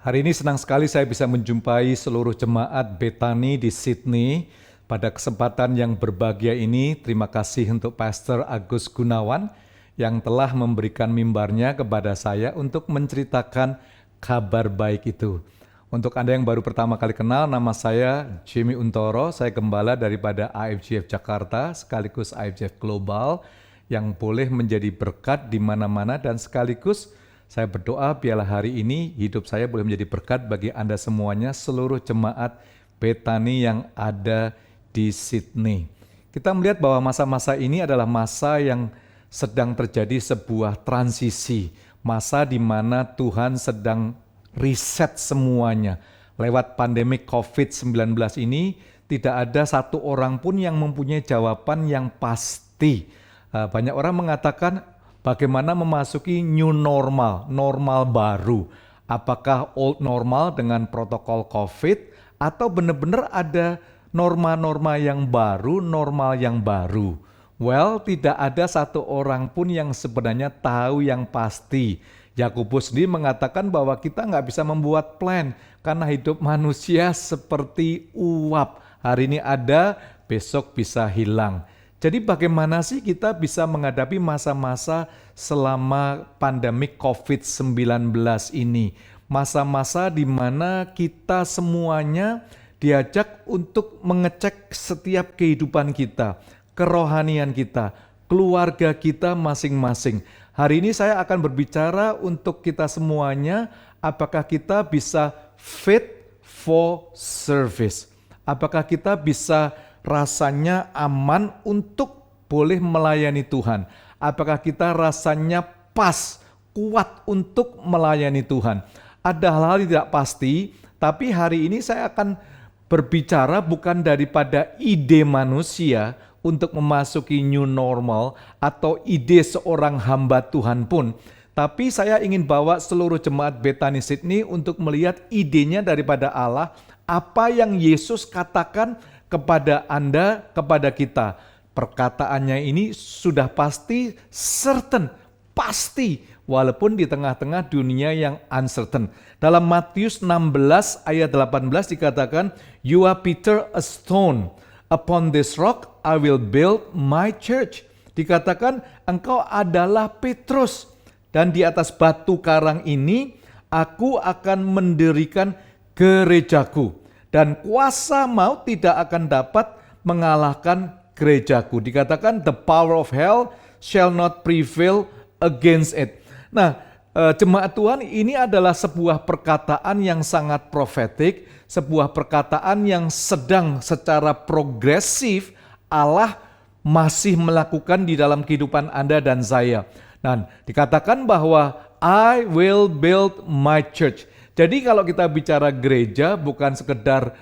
Hari ini senang sekali saya bisa menjumpai seluruh jemaat Bethany di Sydney. Pada kesempatan yang berbahagia ini, terima kasih untuk Pastor Agus Gunawan yang telah memberikan mimbarnya kepada saya untuk menceritakan kabar baik itu. Untuk Anda yang baru pertama kali kenal, nama saya Jimmy Untoro, saya gembala daripada IFGF Jakarta sekaligus IFGF Global yang boleh menjadi berkat di mana-mana, dan sekaligus saya berdoa biarlah hari ini hidup saya boleh menjadi berkat bagi Anda semuanya, seluruh jemaat Bethany yang ada di Sydney. Kita melihat bahwa masa-masa ini adalah masa yang sedang terjadi sebuah transisi, masa di mana Tuhan sedang riset semuanya. Lewat pandemi COVID-19 ini, tidak ada satu orang pun yang mempunyai jawaban yang pasti. Banyak orang mengatakan bagaimana memasuki new normal, normal baru. Apakah old normal dengan protokol COVID, atau benar-benar ada norma-norma yang baru, normal yang baru? Well, tidak ada satu orang pun yang sebenarnya tahu yang pasti. Yakobus sendiri mengatakan bahwa kita nggak bisa membuat plan karena hidup manusia seperti uap. Hari ini ada, besok bisa hilang. Jadi bagaimana sih kita bisa menghadapi masa-masa selama pandemi COVID-19 ini? Masa-masa di mana kita semuanya diajak untuk mengecek setiap kehidupan kita, kerohanian kita, keluarga kita masing-masing. Hari ini saya akan berbicara untuk kita semuanya, apakah kita bisa fit for service? Apakah kita bisa rasanya aman untuk boleh melayani Tuhan? Apakah kita rasanya pas, kuat untuk melayani Tuhan? Ada hal-hal tidak pasti, tapi hari ini saya akan berbicara bukan daripada ide manusia untuk memasuki new normal atau ide seorang hamba Tuhan pun, tapi saya ingin bawa seluruh jemaat Bethany Sydney untuk melihat idenya daripada Allah, apa yang Yesus katakan kepada Anda, kepada kita. Perkataannya ini sudah pasti, certain, pasti, walaupun di tengah-tengah dunia yang uncertain. Dalam Matius 16 ayat 18 dikatakan, "You are Peter, a stone. Upon this rock I will build my church." Dikatakan engkau adalah Petrus. dan di atas batu karang ini aku akan mendirikan gerejaku, dan kuasa maut tidak akan dapat mengalahkan gerejaku. Dikatakan the power of hell shall not prevail against it. Nah, jemaat Tuhan, ini adalah sebuah perkataan yang sangat profetik, sebuah perkataan yang sedang secara progresif Allah masih melakukan di dalam kehidupan Anda dan saya. Dan dikatakan bahwa I will build my church. Jadi kalau kita bicara gereja bukan sekedar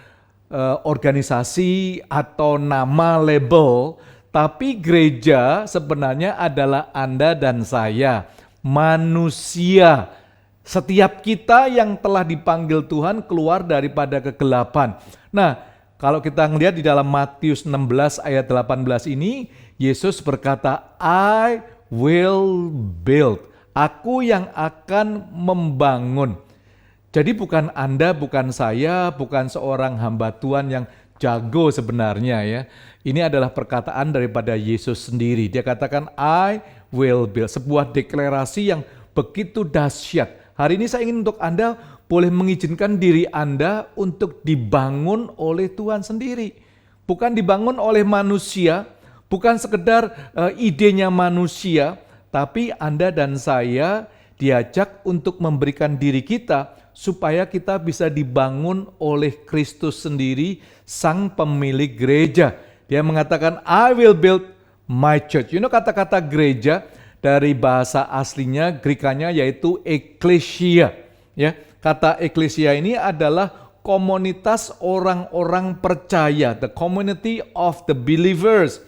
organisasi atau nama label, tapi gereja sebenarnya adalah Anda dan saya, manusia. Setiap kita yang telah dipanggil Tuhan keluar daripada kegelapan. Nah, kalau kita melihat di dalam Matius 16 ayat 18 ini, Yesus berkata, I will build. Aku yang akan membangun. Jadi bukan Anda, bukan saya, bukan seorang hamba Tuhan yang jago sebenarnya ya. Ini adalah perkataan daripada Yesus sendiri. Dia katakan, I will build. Sebuah deklarasi yang begitu dahsyat. Hari ini saya ingin untuk Anda boleh mengizinkan diri Anda untuk dibangun oleh Tuhan sendiri. Bukan dibangun oleh manusia, bukan sekedar idenya manusia, tapi Anda dan saya diajak untuk memberikan diri kita supaya kita bisa dibangun oleh Kristus sendiri, sang pemilik gereja. Dia mengatakan, I will build my church. Kata-kata gereja dari bahasa aslinya, Grekanya yaitu ekklesia. Ya, kata ekklesia ini adalah komunitas orang-orang percaya, the community of the believers,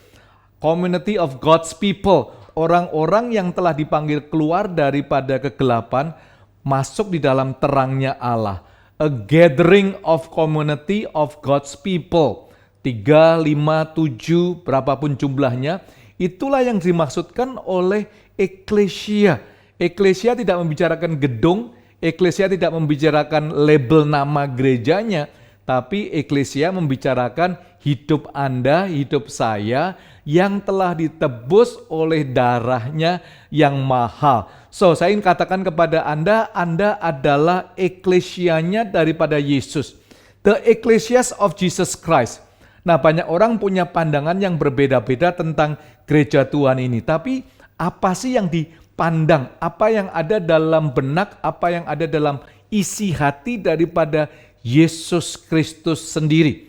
community of God's people, orang-orang yang telah dipanggil keluar daripada kegelapan, masuk di dalam terangnya Allah. A gathering of community of God's people. 3, 5, 7, berapapun jumlahnya, itulah yang dimaksudkan oleh ekklesia. Ekklesia tidak membicarakan gedung, ekklesia tidak membicarakan label nama gerejanya, tapi ekklesia membicarakan hidup Anda, hidup saya yang telah ditebus oleh darahnya yang mahal. So, saya ingin katakan kepada Anda, Anda adalah eklesianya daripada Yesus. The ecclesias of Jesus Christ. Nah, banyak orang punya pandangan yang berbeda-beda tentang gereja Tuhan ini. Tapi apa sih yang dipandang? Apa yang ada dalam benak? Apa yang ada dalam isi hati daripada Yesus Kristus sendiri?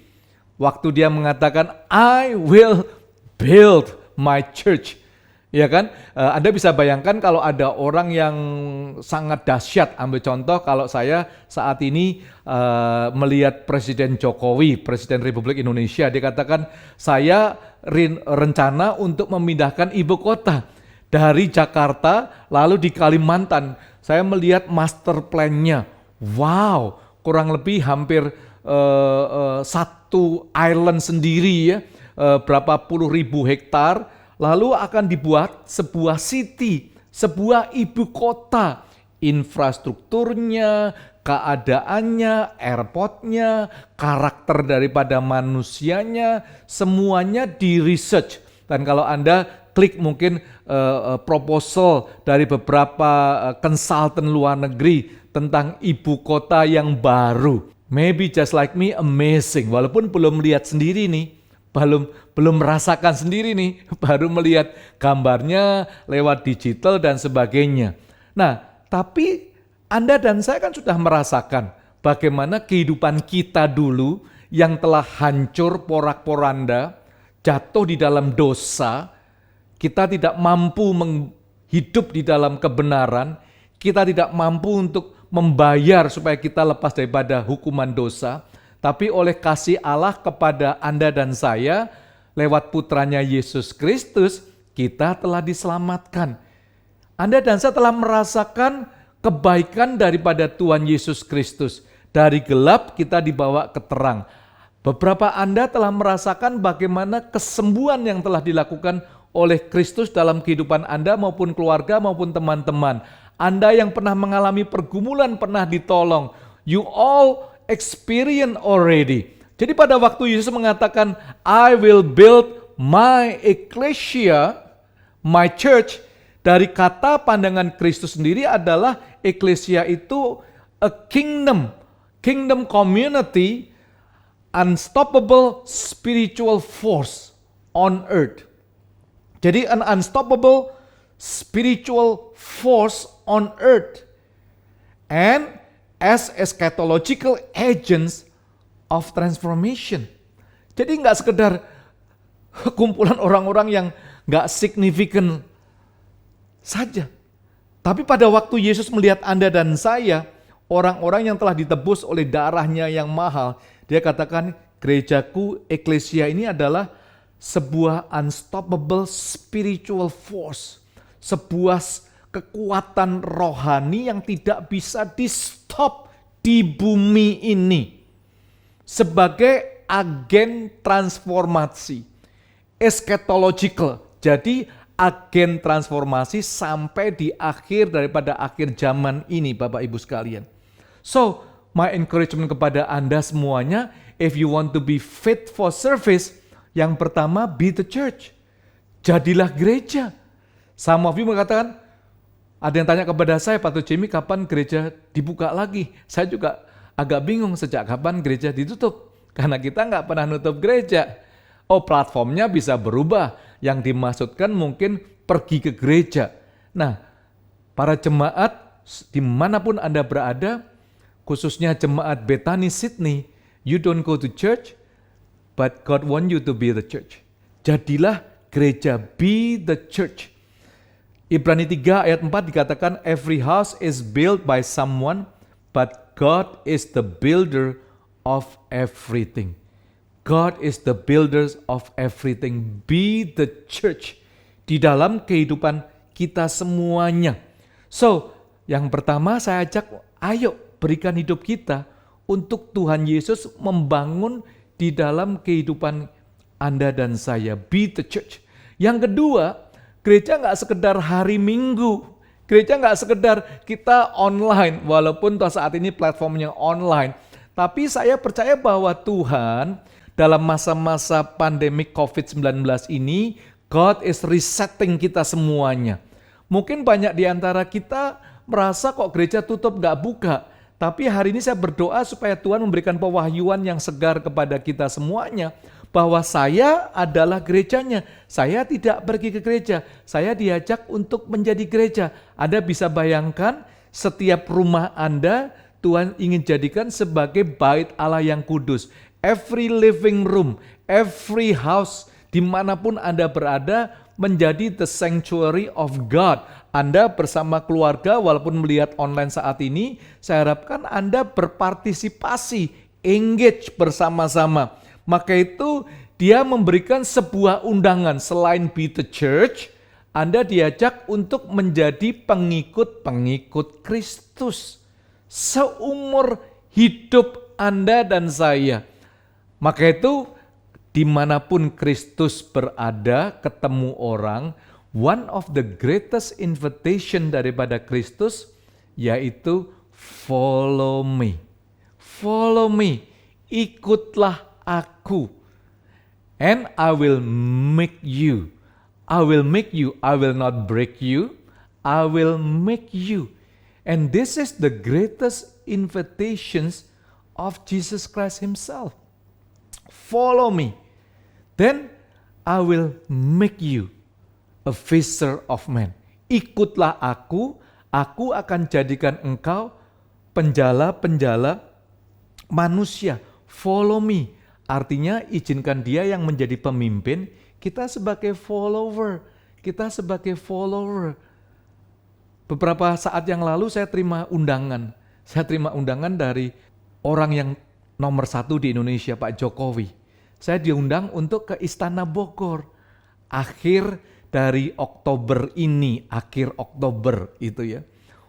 Waktu dia mengatakan, I will build my church. Ya kan? Anda bisa bayangkan kalau ada orang yang sangat dahsyat. Ambil contoh kalau saya saat ini melihat Presiden Jokowi, Presiden Republik Indonesia. Dia katakan, saya rencana untuk memindahkan ibu kota dari Jakarta lalu di Kalimantan. Saya melihat master plan-nya. Wow, kurang lebih hampir satu island sendiri ya. Berapa puluh ribu hektar. Lalu akan dibuat sebuah city, sebuah ibu kota, infrastrukturnya, keadaannya, airportnya, karakter daripada manusianya, semuanya di research. Dan kalau Anda klik mungkin proposal dari beberapa konsultan luar negeri tentang ibu kota yang baru. Maybe just like me, amazing. Walaupun belum lihat sendiri nih. Belum merasakan sendiri nih, baru melihat gambarnya lewat digital dan sebagainya. Nah, tapi Anda dan saya kan sudah merasakan bagaimana kehidupan kita dulu yang telah hancur porak-poranda, jatuh di dalam dosa, kita tidak mampu hidup di dalam kebenaran, kita tidak mampu untuk membayar supaya kita lepas daripada hukuman dosa. Tapi oleh kasih Allah kepada Anda dan saya, lewat putranya Yesus Kristus, kita telah diselamatkan. Anda dan saya telah merasakan kebaikan daripada Tuhan Yesus Kristus. Dari gelap kita dibawa ke terang. Beberapa Anda telah merasakan bagaimana kesembuhan yang telah dilakukan oleh Kristus dalam kehidupan Anda maupun keluarga maupun teman-teman. Anda yang pernah mengalami pergumulan pernah ditolong. You all experience already. Jadi pada waktu Yesus mengatakan, I will build my ecclesia, my church, Dari kata pandangan Kristus sendiri adalah eklesia itu a kingdom community, unstoppable spiritual force on earth. Jadi an unstoppable spiritual force on earth. And as eschatological agents of transformation. Jadi nggak sekedar kumpulan orang-orang yang nggak signifikan saja. Tapi pada waktu Yesus melihat Anda dan saya, orang-orang yang telah ditebus oleh darahnya yang mahal, dia katakan gerejaku, eklesia ini adalah sebuah unstoppable spiritual force. Sebuah kekuatan rohani yang tidak bisa di-stop di bumi ini. Sebagai agen transformasi. Eschatological. Jadi agen transformasi sampai di akhir daripada akhir zaman ini Bapak Ibu sekalian. So, my encouragement kepada Anda semuanya, if you want to be fit for service, yang pertama be the church. Jadilah gereja. Some of you mengatakan, ada yang tanya kepada saya, Pak Jimmy, kapan gereja dibuka lagi? Saya juga agak bingung sejak kapan gereja ditutup. Karena kita nggak pernah nutup gereja. Oh, platformnya bisa berubah. Yang dimaksudkan mungkin pergi ke gereja. Nah, para jemaat dimanapun Anda berada, khususnya jemaat Bethany Sydney, you don't go to church, but God want you to be the church. Jadilah gereja, be the church. Ibrani 3 ayat 4 dikatakan, every house is built by someone, but God is the builder of everything. God is the builder of everything. Be the church di dalam kehidupan kita semuanya. So, yang pertama saya ajak, ayo berikan hidup kita untuk Tuhan Yesus membangun di dalam kehidupan Anda dan saya. Be the church. Yang kedua, gereja nggak sekedar hari Minggu. Gereja nggak sekedar kita online, walaupun saat ini platformnya online. Tapi saya percaya bahwa Tuhan dalam masa-masa pandemi COVID-19 ini, God is resetting kita semuanya. Mungkin banyak di antara kita merasa kok gereja tutup nggak buka. Tapi hari ini saya berdoa supaya Tuhan memberikan pewahyuan yang segar kepada kita semuanya. Bahwa saya adalah gerejanya. Saya tidak pergi ke gereja. Saya diajak untuk menjadi gereja. Anda bisa bayangkan setiap rumah Anda Tuhan ingin jadikan sebagai bait Allah yang kudus. Every living room, every house, dimanapun Anda berada, menjadi the sanctuary of God. Anda bersama keluarga, walaupun melihat online saat ini, saya harapkan Anda berpartisipasi, engage bersama-sama. Maka itu dia memberikan sebuah undangan, selain be the church, Anda diajak untuk menjadi pengikut-pengikut Kristus. Seumur hidup Anda dan saya. Maka itu dimanapun Kristus berada, ketemu orang, one of the greatest invitation daripada Kristus yaitu follow me. Follow me, ikutlah aku. And I will make you. I will make you. I will not break you. I will make you. And this is the greatest invitations of Jesus Christ himself. Follow me. Then I will make you a fisher of men. Ikutlah aku akan jadikan engkau penjala-penjala manusia. Follow me. Artinya izinkan dia yang menjadi pemimpin, kita sebagai follower. Kita sebagai follower. Beberapa saat yang lalu saya terima undangan. Saya terima undangan dari orang yang nomor 1 di Indonesia, Pak Jokowi. Saya diundang untuk ke Istana Bogor. Akhir dari Oktober ini, akhir Oktober itu ya.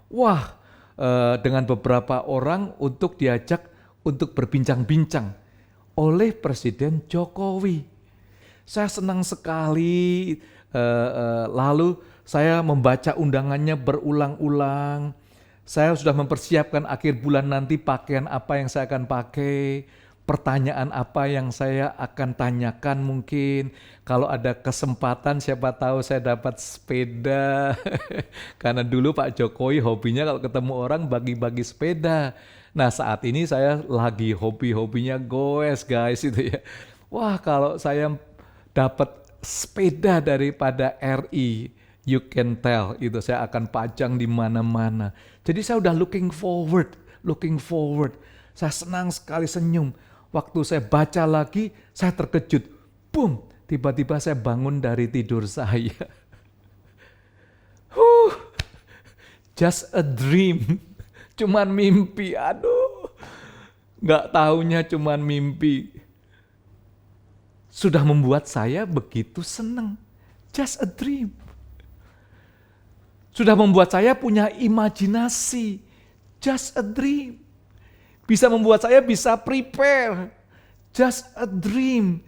Wah, dengan beberapa orang untuk diajak untuk berbincang-bincang oleh Presiden Jokowi. Saya senang sekali, lalu saya membaca undangannya berulang-ulang. Saya sudah mempersiapkan akhir bulan nanti pakaian apa yang saya akan pakai. pertanyaan apa yang saya akan tanyakan mungkin. Kalau ada kesempatan siapa tahu saya dapat sepeda. Karena dulu Pak Jokowi hobinya kalau ketemu orang bagi-bagi sepeda. Nah saat ini saya lagi hobi-hobinya goes guys itu ya. Wah kalau saya dapat sepeda daripada RI, you can tell itu saya akan pajang di mana-mana. Jadi saya udah looking forward. Saya senang sekali senyum. Waktu saya baca lagi, saya terkejut. Boom, tiba-tiba saya bangun dari tidur saya. Just a dream. Cuman mimpi, aduh. Nggak taunya cuman mimpi. Sudah membuat saya begitu senang. Just a dream. Sudah membuat saya punya imajinasi. Just a dream. Bisa membuat saya bisa prepare. Just a dream.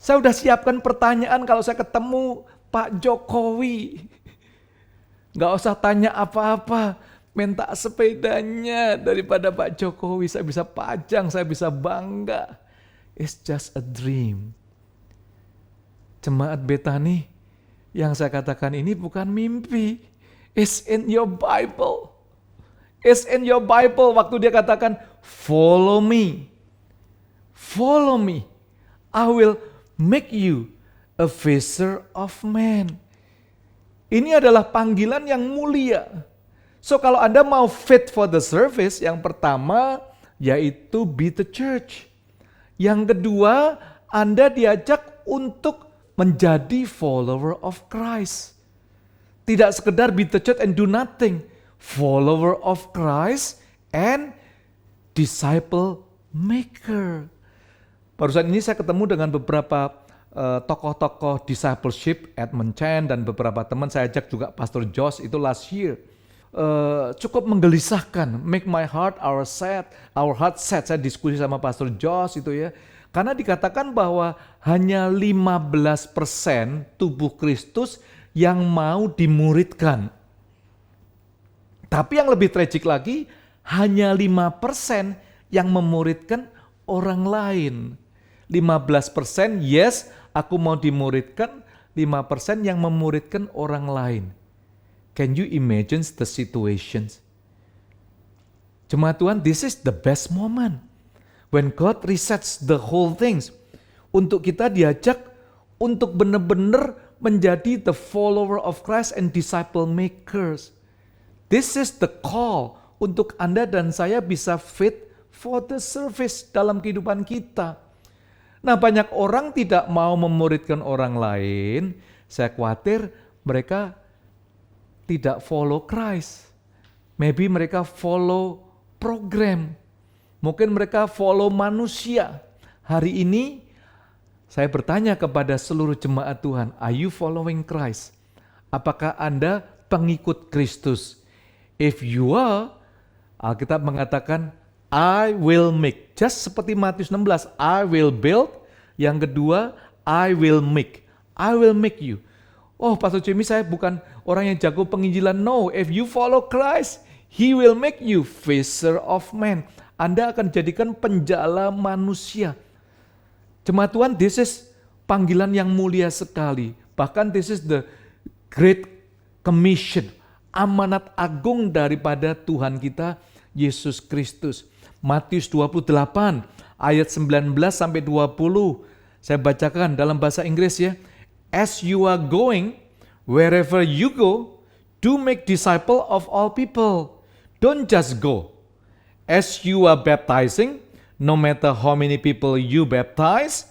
Saya udah siapkan pertanyaan kalau saya ketemu Pak Jokowi. Nggak usah tanya apa-apa. Minta sepedanya daripada Pak Jokowi. Saya bisa pajang, saya bisa bangga. It's just a dream. Jemaat Betani, yang saya katakan ini bukan mimpi. It's in your Bible. It's in your Bible. Waktu dia katakan, follow me. Follow me. I will make you a fisher of men. Ini adalah panggilan yang mulia. So kalau Anda mau fit for the service, yang pertama yaitu be the church. Yang kedua, Anda diajak untuk menjadi follower of Christ. Tidak sekedar be the church and do nothing. Follower of Christ and disciple maker. Barusan ini saya ketemu dengan beberapa tokoh-tokoh discipleship, Edmund Chen dan beberapa teman. Saya ajak juga Pastor Josh itu last year. Cukup menggelisahkan, make my heart our heart sad. Saya diskusi sama Pastor Josh itu ya. Karena dikatakan bahwa hanya 15% tubuh Kristus yang mau dimuridkan. Tapi yang lebih tragik lagi, hanya 5% yang memuridkan orang lain. 15% yes, aku mau dimuridkan, 5% yang memuridkan orang lain. Can you imagine the situations? Jemaat Tuhan, this is the best moment. When God resets the whole things. Untuk kita diajak untuk benar-benar menjadi the follower of Christ and disciple makers. This is the call untuk Anda dan saya bisa fit for the service dalam kehidupan kita. Nah banyak orang tidak mau memuridkan orang lain. Saya khawatir mereka tidak follow Christ. Maybe mereka follow program. Mungkin mereka follow manusia. Hari ini saya bertanya kepada seluruh jemaat Tuhan, are you following Christ? Apakah Anda pengikut Kristus? If you are, Alkitab mengatakan, I will make. Just seperti Matius 16, I will build. Yang kedua, I will make. I will make you. Oh, Pastor Jimmy, saya bukan orang yang jago penginjilan. No, if you follow Christ, He will make you fisher of men. Anda akan jadikan penjala manusia. Jemaat Tuhan, this is panggilan yang mulia sekali. Bahkan this is the great commission. Amanat agung daripada Tuhan kita, Yesus Kristus. Matius 28 ayat 19 sampai 20. Saya bacakan dalam bahasa Inggris ya. As you are going, wherever you go, do make disciple of all people. Don't just go. As you are baptizing, no matter how many people you baptize,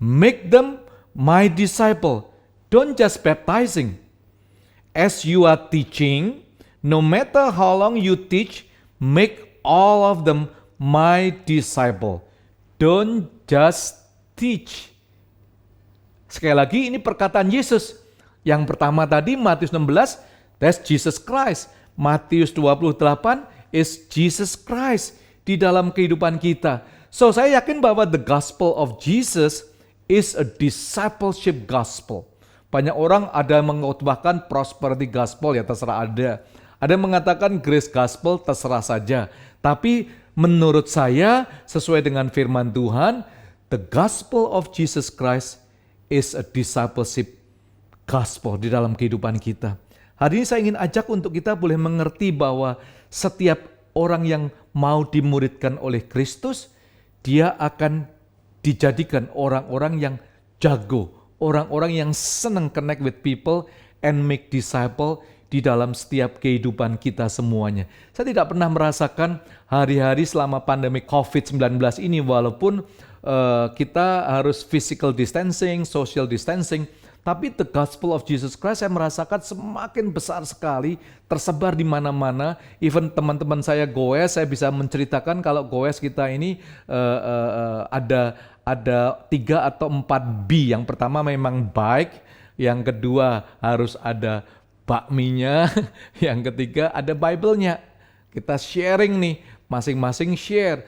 make them my disciple. Don't just baptizing. As you are teaching, no matter how long you teach, make all of them my disciple. Don't just teach. Sekali lagi ini perkataan Yesus. Yang pertama tadi Matius 16, that's Jesus Christ. Matius 28 is Jesus Christ di dalam kehidupan kita. So saya yakin bahwa the gospel of Jesus is a discipleship gospel. Banyak orang ada yang mengkhotbahkan prosperity gospel, ya terserah ada. Ada yang mengatakan grace gospel, terserah saja. Tapi menurut saya sesuai dengan firman Tuhan, the gospel of Jesus Christ is a discipleship gospel di dalam kehidupan kita. Hari ini saya ingin ajak untuk kita boleh mengerti bahwa setiap orang yang mau dimuridkan oleh Kristus, dia akan dijadikan orang-orang yang jago, orang-orang yang senang connect with people and make disciple di dalam setiap kehidupan kita semuanya. Saya tidak pernah merasakan hari-hari selama pandemi COVID-19 ini, walaupun kita harus physical distancing, social distancing, tapi the gospel of Jesus Christ saya merasakan semakin besar sekali, tersebar di mana-mana. Even teman-teman saya goes, saya bisa menceritakan kalau goes kita ini ada 3 atau 4 B. Yang pertama memang baik, yang kedua harus ada bakminya, yang ketiga ada Bible-nya. Kita sharing nih, masing-masing share.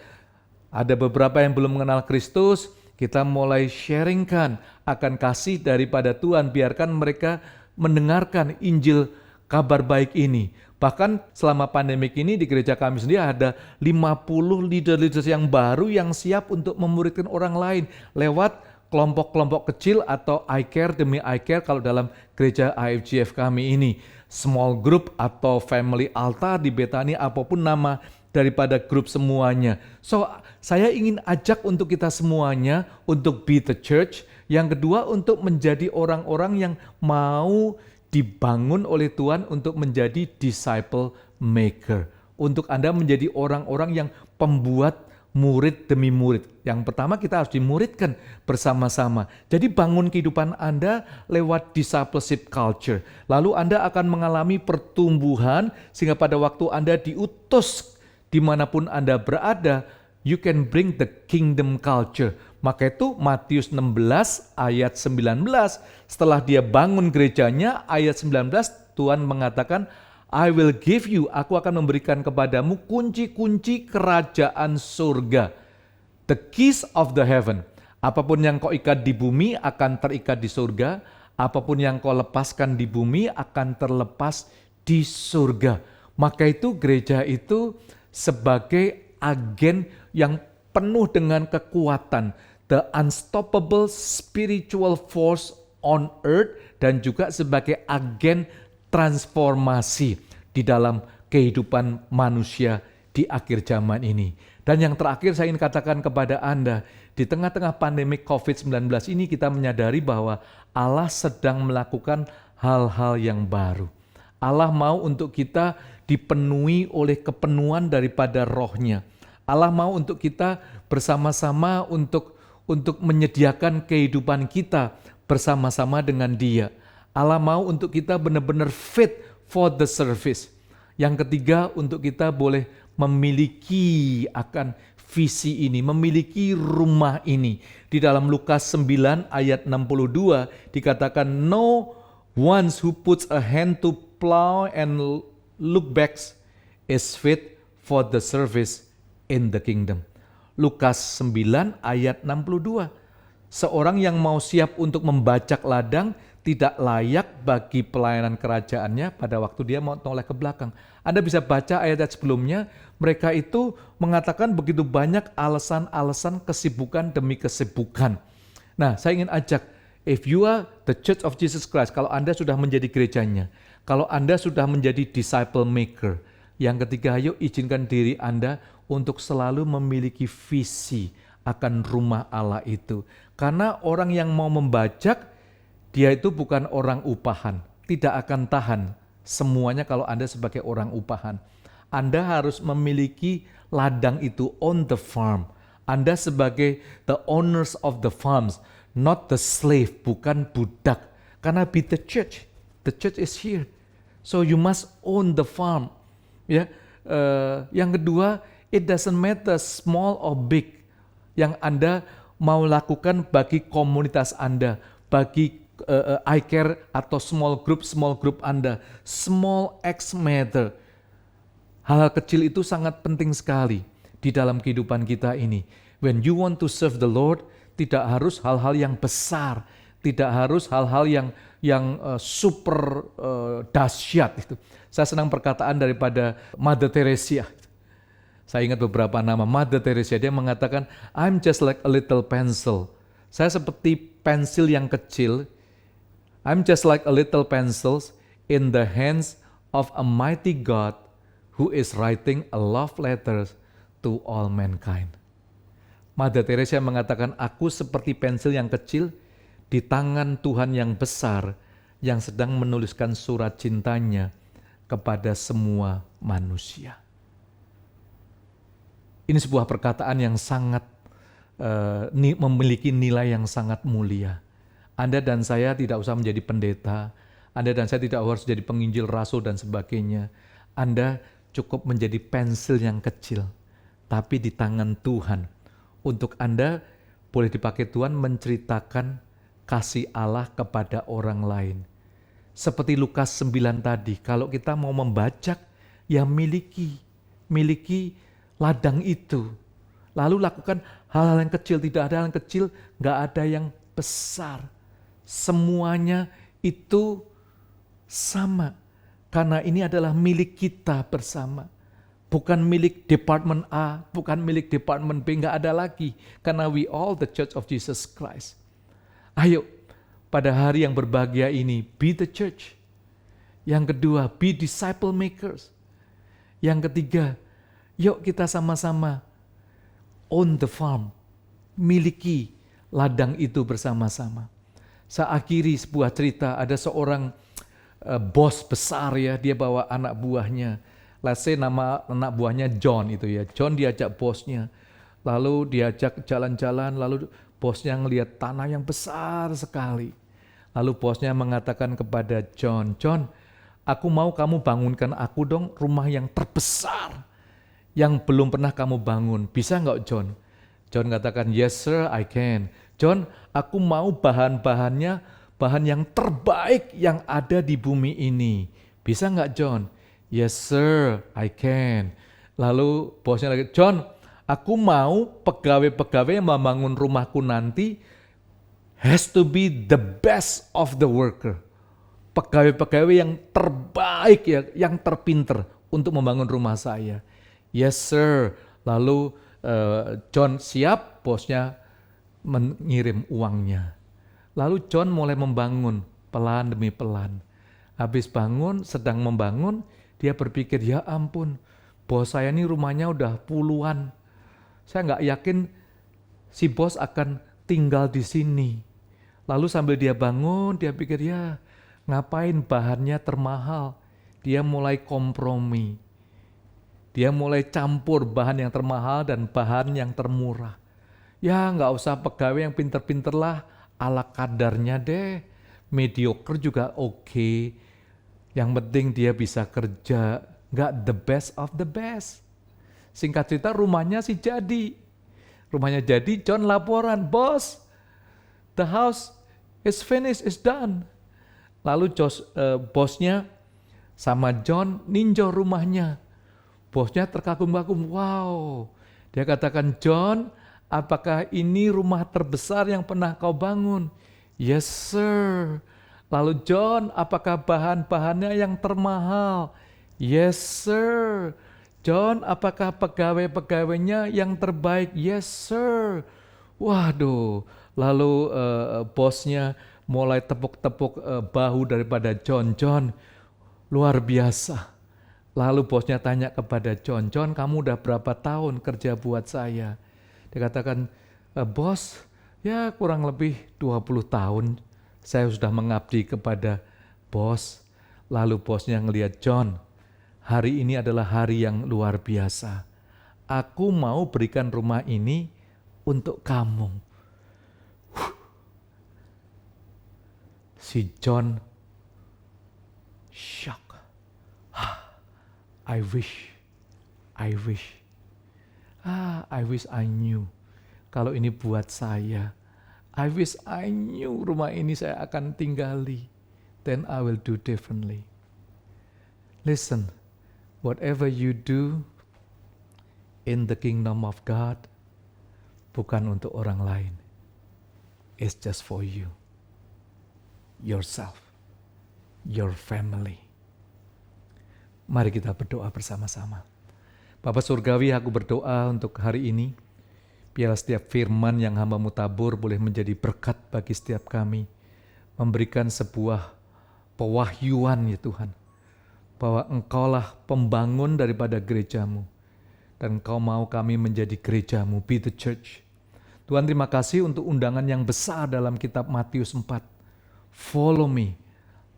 Ada beberapa yang belum mengenal Kristus, kita mulai sharingkan akan kasih daripada Tuhan. Biarkan mereka mendengarkan Injil kabar baik ini. Bahkan selama pandemik ini di gereja kami sendiri ada 50 leader-leader yang baru yang siap untuk memuridkan orang lain lewat kelompok-kelompok kecil atau I Care demi I Care kalau dalam gereja IFGF kami ini. Small group atau family altar di Bethany, apapun nama daripada grup semuanya. So, saya ingin ajak untuk kita semuanya untuk be the church. Yang kedua, untuk menjadi orang-orang yang mau dibangun oleh Tuhan untuk menjadi disciple maker. Untuk Anda menjadi orang-orang yang pembuat murid demi murid. Yang pertama kita harus dimuridkan bersama-sama. Jadi bangun kehidupan Anda lewat discipleship culture. Lalu Anda akan mengalami pertumbuhan sehingga pada waktu Anda diutus dimanapun Anda berada, you can bring the kingdom culture. Maka itu Matius 16 ayat 19, setelah dia bangun gerejanya, ayat 19 Tuhan mengatakan, I will give you, aku akan memberikan kepadamu kunci-kunci kerajaan surga. The keys of the heaven. Apapun yang kau ikat di bumi akan terikat di surga, apapun yang kau lepaskan di bumi akan terlepas di surga. Maka itu gereja itu sebagai agen yang penuh dengan kekuatan, the unstoppable spiritual force on earth, dan juga sebagai agen transformasi di dalam kehidupan manusia di akhir zaman ini. Dan yang terakhir saya ingin katakan kepada Anda, di tengah-tengah pandemi COVID-19 ini kita menyadari bahwa Allah sedang melakukan hal-hal yang baru. Allah mau untuk kita dipenuhi oleh kepenuhan daripada rohnya. Allah mau untuk kita bersama-sama untuk menyediakan kehidupan kita bersama-sama dengan Dia. Allah mau untuk kita benar-benar fit for the service. Yang ketiga, untuk kita boleh memiliki akan visi ini, memiliki rumah ini. Di dalam Lukas 9 ayat 62 dikatakan, no one who puts a hand to plow and look back is fit for the service in the kingdom. Lukas 9 ayat 62. Seorang yang mau siap untuk membajak ladang tidak layak bagi pelayanan kerajaannya pada waktu dia mau noleh ke belakang. Anda bisa baca ayat sebelumnya, mereka itu mengatakan begitu banyak alasan-alasan kesibukan demi kesibukan. Nah, saya ingin ajak, if you are the Church of Jesus Christ, kalau Anda sudah menjadi gerejanya, kalau Anda sudah menjadi disciple maker, yang ketiga, ayo izinkan diri Anda untuk selalu memiliki visi akan rumah Allah itu. Karena orang yang mau membajak, dia itu bukan orang upahan, tidak akan tahan semuanya kalau Anda sebagai orang upahan. Anda harus memiliki ladang itu on the farm. Anda sebagai the owners of the farms, not the slave, bukan budak. Karena be the church is here. So you must own the farm. Ya, yang kedua, it doesn't matter small or big yang Anda mau lakukan bagi komunitas Anda, bagi I Care atau small group Anda. Small X matter. Hal-hal kecil itu sangat penting sekali di dalam kehidupan kita ini. When you want to serve the Lord, tidak harus hal-hal yang besar, tidak harus hal-hal yang super dahsyat itu. Saya senang perkataan daripada Mother Teresa. Saya ingat beberapa nama. Mother Teresa, dia mengatakan, I'm just like a little pencil. Saya seperti pensil yang kecil. I'm just like a little pencil in the hands of a mighty God who is writing a love letter to all mankind. Mother Teresa mengatakan, aku seperti pensil yang kecil di tangan Tuhan yang besar yang sedang menuliskan surat cintanya kepada semua manusia. Ini sebuah perkataan yang sangat memiliki nilai yang sangat mulia. Anda dan saya tidak usah menjadi pendeta, Anda dan saya tidak harus jadi penginjil, rasul dan sebagainya. Anda cukup menjadi pensil yang kecil, tapi di tangan Tuhan. Untuk Anda boleh dipakai Tuhan menceritakan kasih Allah kepada orang lain. Seperti Lukas 9 tadi, kalau kita mau membajak, ya miliki ladang itu. Lalu lakukan hal-hal yang kecil, tidak ada hal yang kecil, gak ada yang besar. Semuanya itu sama, karena ini adalah milik kita bersama. Bukan milik departemen A, bukan milik departemen B, gak ada lagi. Karena we all the Church of Jesus Christ. Ayo, pada hari yang berbahagia ini, be the church. Yang kedua, be disciple makers. Yang ketiga, yuk kita sama-sama own the farm, miliki ladang itu bersama-sama. Saya akhiri sebuah cerita, ada seorang bos besar ya, dia bawa anak buahnya. Let's say nama anak buahnya John itu ya. John diajak bosnya, lalu diajak jalan-jalan, lalu bosnya ngelihat tanah yang besar sekali. Lalu bosnya mengatakan kepada John, John, aku mau kamu bangunkan aku dong rumah yang terbesar yang belum pernah kamu bangun. Bisa nggak John? John katakan, yes sir, I can. John, aku mau bahan-bahannya, bahan yang terbaik yang ada di bumi ini. Bisa nggak John? Yes sir, I can. Lalu bosnya lagi, John, aku mau pegawai-pegawai yang membangun rumahku nanti has to be the best of the worker. Pegawai-pegawai yang terbaik ya, yang terpinter untuk membangun rumah saya. Yes sir. Lalu John siap, bosnya mengirim uangnya. Lalu John mulai membangun pelan demi pelan. Habis bangun, sedang membangun, dia berpikir, ya ampun, bos saya ini rumahnya udah puluhan. Saya nggak yakin si bos akan tinggal di sini. Lalu sambil dia bangun, dia pikir, ya ngapain bahannya termahal. Dia mulai kompromi. Dia mulai campur bahan yang termahal dan bahan yang termurah. Ya nggak usah pegawai yang pinter-pinter lah, ala kadarnya deh. Mediocre juga oke. Yang penting dia bisa kerja, nggak the best of the best. Singkat cerita rumahnya sih jadi. Rumahnya jadi, John laporan, bos, the house is finished, is done. Lalu bosnya sama John ninjau rumahnya. Bosnya terkagum-kagum, wow. Dia katakan, John, apakah ini rumah terbesar yang pernah kau bangun? Yes sir. Lalu John, apakah bahan-bahannya yang termahal? Yes sir. John, apakah pegawai-pegawainya yang terbaik? Yes sir. Waduh, lalu bosnya mulai tepuk-tepuk bahu daripada John. John, luar biasa. Lalu bosnya tanya kepada John, John kamu udah berapa tahun kerja buat saya? Dia katakan, bos, ya kurang lebih 20 tahun saya sudah mengabdi kepada bos. Lalu bosnya ngelihat, John, hari ini adalah hari yang luar biasa. Aku mau berikan rumah ini untuk kamu. Si John shock. I wish I knew kalau ini buat saya. I wish I knew rumah ini saya akan tinggali. Then I will do differently. Listen, whatever you do in the kingdom of God, bukan untuk orang lain. It's just for you, yourself, your family. Mari kita berdoa bersama-sama. Bapa Surgawi, aku berdoa untuk hari ini, biarlah setiap firman yang hamba-Mu tabur boleh menjadi berkat bagi setiap kami, memberikan sebuah pewahyuan ya Tuhan, bahwa Engkaulah pembangun daripada gereja-Mu, dan Engkau mau kami menjadi gereja-Mu, be the church. Tuhan, terima kasih untuk undangan yang besar dalam kitab Matius 4. Follow me,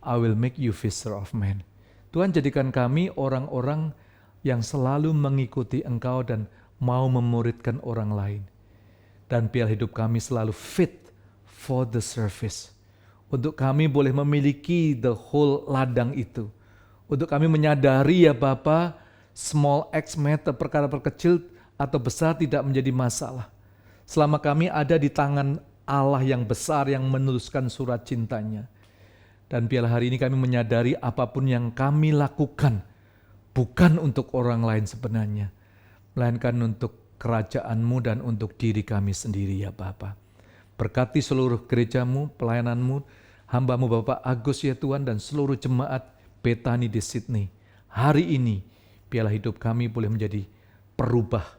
I will make you fisher of men. Tuhan, jadikan kami orang-orang yang selalu mengikuti Engkau dan mau memuridkan orang lain. Dan biar hidup kami selalu fit for the service. Untuk kami boleh memiliki the whole ladang itu. Untuk kami menyadari ya Bapa, small x matter, perkara kecil atau besar tidak menjadi masalah. Selama kami ada di tangan Allah yang besar yang menuliskan surat cintanya. Dan biarlah hari ini kami menyadari apapun yang kami lakukan bukan untuk orang lain sebenarnya, melainkan untuk kerajaan-Mu dan untuk diri kami sendiri ya Bapa. Berkati seluruh gereja-Mu, pelayanan-Mu, hamba-Mu Bapak Agus ya Tuhan, dan seluruh jemaat Bethany di Sydney. Hari ini biarlah hidup kami boleh menjadi perubah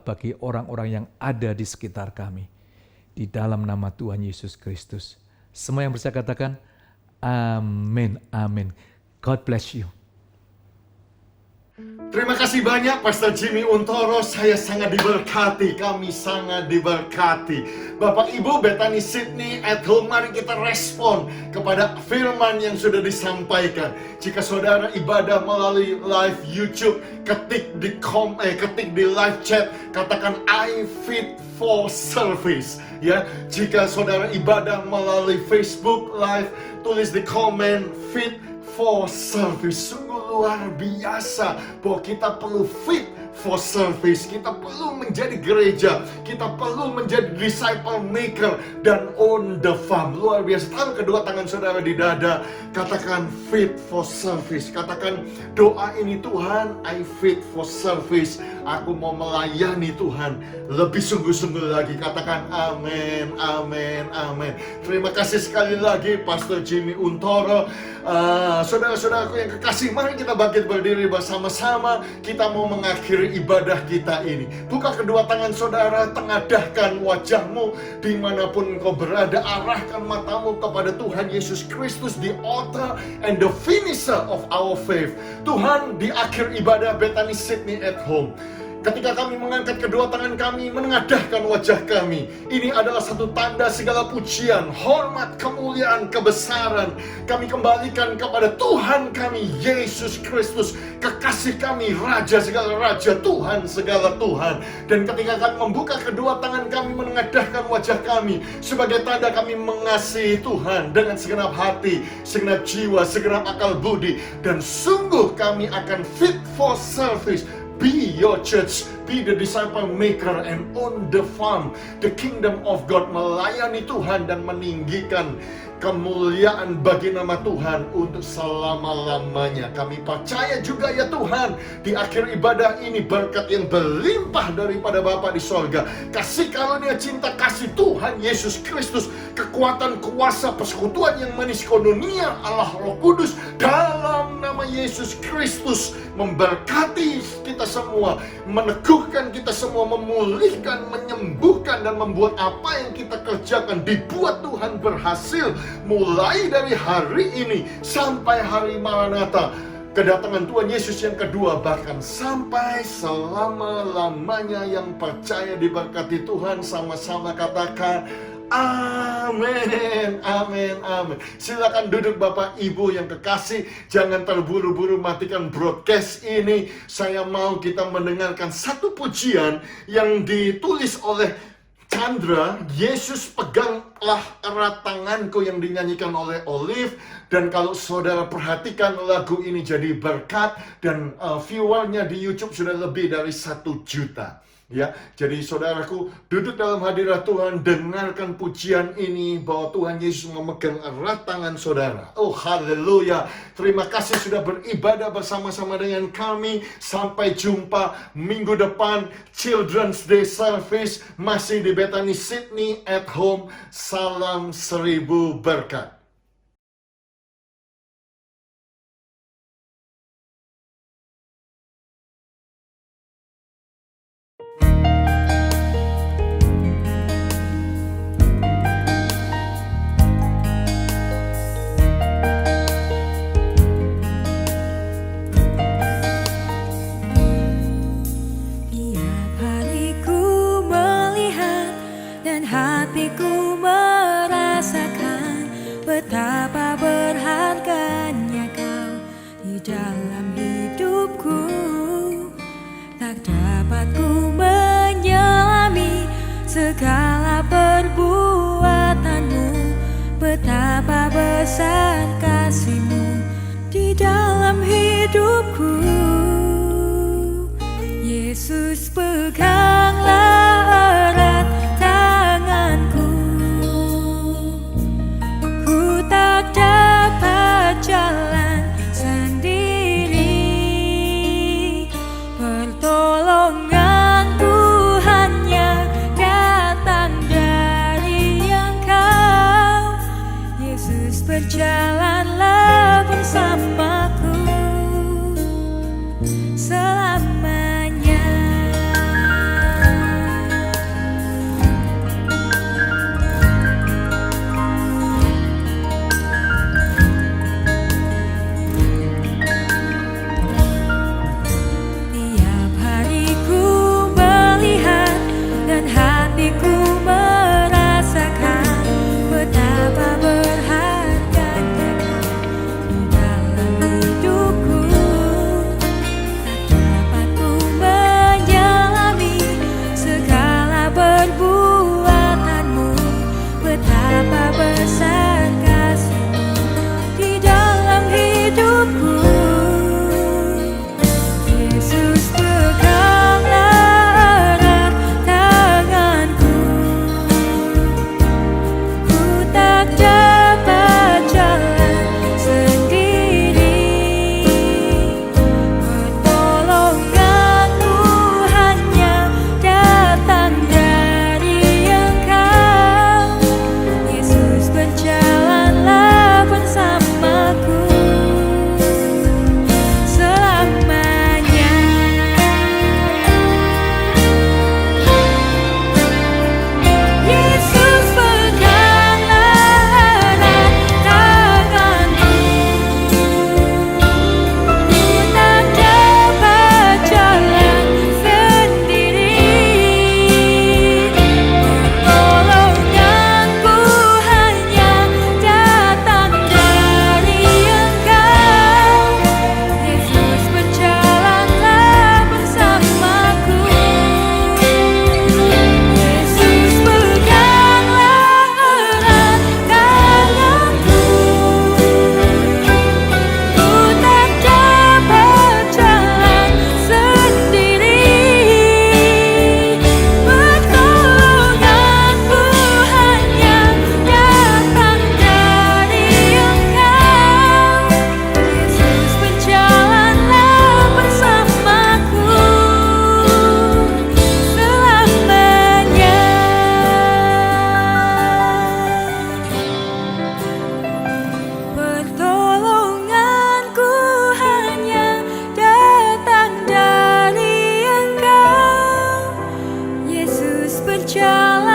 bagi orang-orang yang ada di sekitar kami. Di dalam nama Tuhan Yesus Kristus. Semua yang percaya katakan, amin, amin. God bless you. Terima kasih banyak Pastor Jimmy Untoro, saya sangat diberkati, kami sangat diberkati. Bapak Ibu Bethany Sydney at home, mari kita respon kepada firman yang sudah disampaikan. Jika saudara ibadah melalui live YouTube, ketik di live chat, katakan I fit for service. Ya, jika saudara ibadah melalui Facebook live, tulis di komen fit for service. Sungguh luar biasa bahwa kita perlu fit for service. Kita perlu menjadi gereja, kita perlu menjadi disciple maker dan on the farm. Luar biasa. Taruh kedua tangan saudara di dada, katakan fit for service. Katakan doa ini, Tuhan, I fit for service. Aku mau melayani Tuhan lebih sungguh-sungguh lagi. Katakan amin, amin, amin. Terima kasih sekali lagi Pastor Jimmy Untoro. Saudara-saudaraku yang kekasih, mari kita bangkit berdiri bersama-sama. Kita mau mengakhiri ibadah kita ini. Buka kedua tangan saudara, tengadahkan wajahmu dimanapun engkau berada. Arahkan matamu kepada Tuhan Yesus Kristus, the author and the finisher of our faith. Tuhan, di akhir ibadah Bethany Sydney at home, ketika kami mengangkat kedua tangan kami, menengadahkan wajah kami, ini adalah satu tanda segala pujian, hormat, kemuliaan, kebesaran kami kembalikan kepada Tuhan kami, Yesus Kristus, kekasih kami, Raja segala Raja, Tuhan segala Tuhan. Dan ketika kami membuka kedua tangan kami, menengadahkan wajah kami, sebagai tanda kami mengasihi Tuhan dengan segenap hati, segenap jiwa, segenap akal budi, dan sungguh kami akan fit for service. Be your church, be the disciple maker and on the farm, the kingdom of God, melayani Tuhan dan meninggikan kemuliaan bagi nama Tuhan untuk selama-lamanya. Kami percaya juga ya Tuhan, di akhir ibadah ini berkat yang berlimpah daripada Bapa di sorga, kasih karunia cinta kasih Tuhan Yesus Kristus, kekuatan kuasa persekutuan yang manis koinonia Allah Roh Kudus dalam nama Yesus Kristus memberkati kita semua, meneguhkan kita semua, memulihkan, menyembuhkan, dan membuat apa yang kita kerjakan dibuat Tuhan berhasil, mulai dari hari ini sampai hari Maranatha, kedatangan Tuhan Yesus yang kedua, bahkan sampai selama-lamanya. Yang percaya diberkati Tuhan, sama-sama katakan amin, amin, amin. Silakan duduk Bapak Ibu yang kekasih. Jangan terburu-buru matikan broadcast ini. Saya mau kita mendengarkan satu pujian yang ditulis oleh Chandra, Yesus peganglah erat tanganku, yang dinyanyikan oleh Olive. Dan kalau saudara perhatikan, lagu ini jadi berkat, dan viewernya di YouTube sudah lebih dari 1 juta. Ya, jadi saudaraku, duduk dalam hadirat Tuhan, dengarkan pujian ini bahwa Tuhan Yesus memegang erat tangan saudara. Oh, haleluya. Terima kasih sudah beribadah bersama-sama dengan kami. Sampai jumpa minggu depan, Children's Day Service masih di Bethany Sydney at home. Salam 1000 berkat. dalam hidupku. Tak dapat ku menyelami segala perbuatanmu. Betapa besar kasih-Mu di dalam hidupku. Yesus, peganglah erat tanganku. Ku tak dapat jalan sendiri. Pertolonganku hanya datang dari Engkau. Yesus, berjalanlah bersamaku selamanya. Tiap hari ku melihat dan hatiku merasakan betapa berharganya Kau di dalam hidupku. Tak dapat ku menyelami segala perbuatanmu. Betapa besar kasih-Mu di dalam hidupku. Yesus, peganglah erat tanganku. Ku tak dapat jalan sendiri. Pertolonganku hanya datang dari Engkau. Yesus, berjalanlah bersamaku selamanya. Yesus, peganglah erat tanganku. Ku tak dapat jalan sendiri. Pertolonganku hanya datang dari Engkau. Yesus, berjalanlah bersamaku. Yesus, peganglah erat tanganku. Ku tak dapat jalan sendiri. Pertolonganku hanya datang dari Engkau. Yesus, berjalanlah bersamaku selamanya. Pertolonganku hanya datang dari Engkau. Yesus, berjalan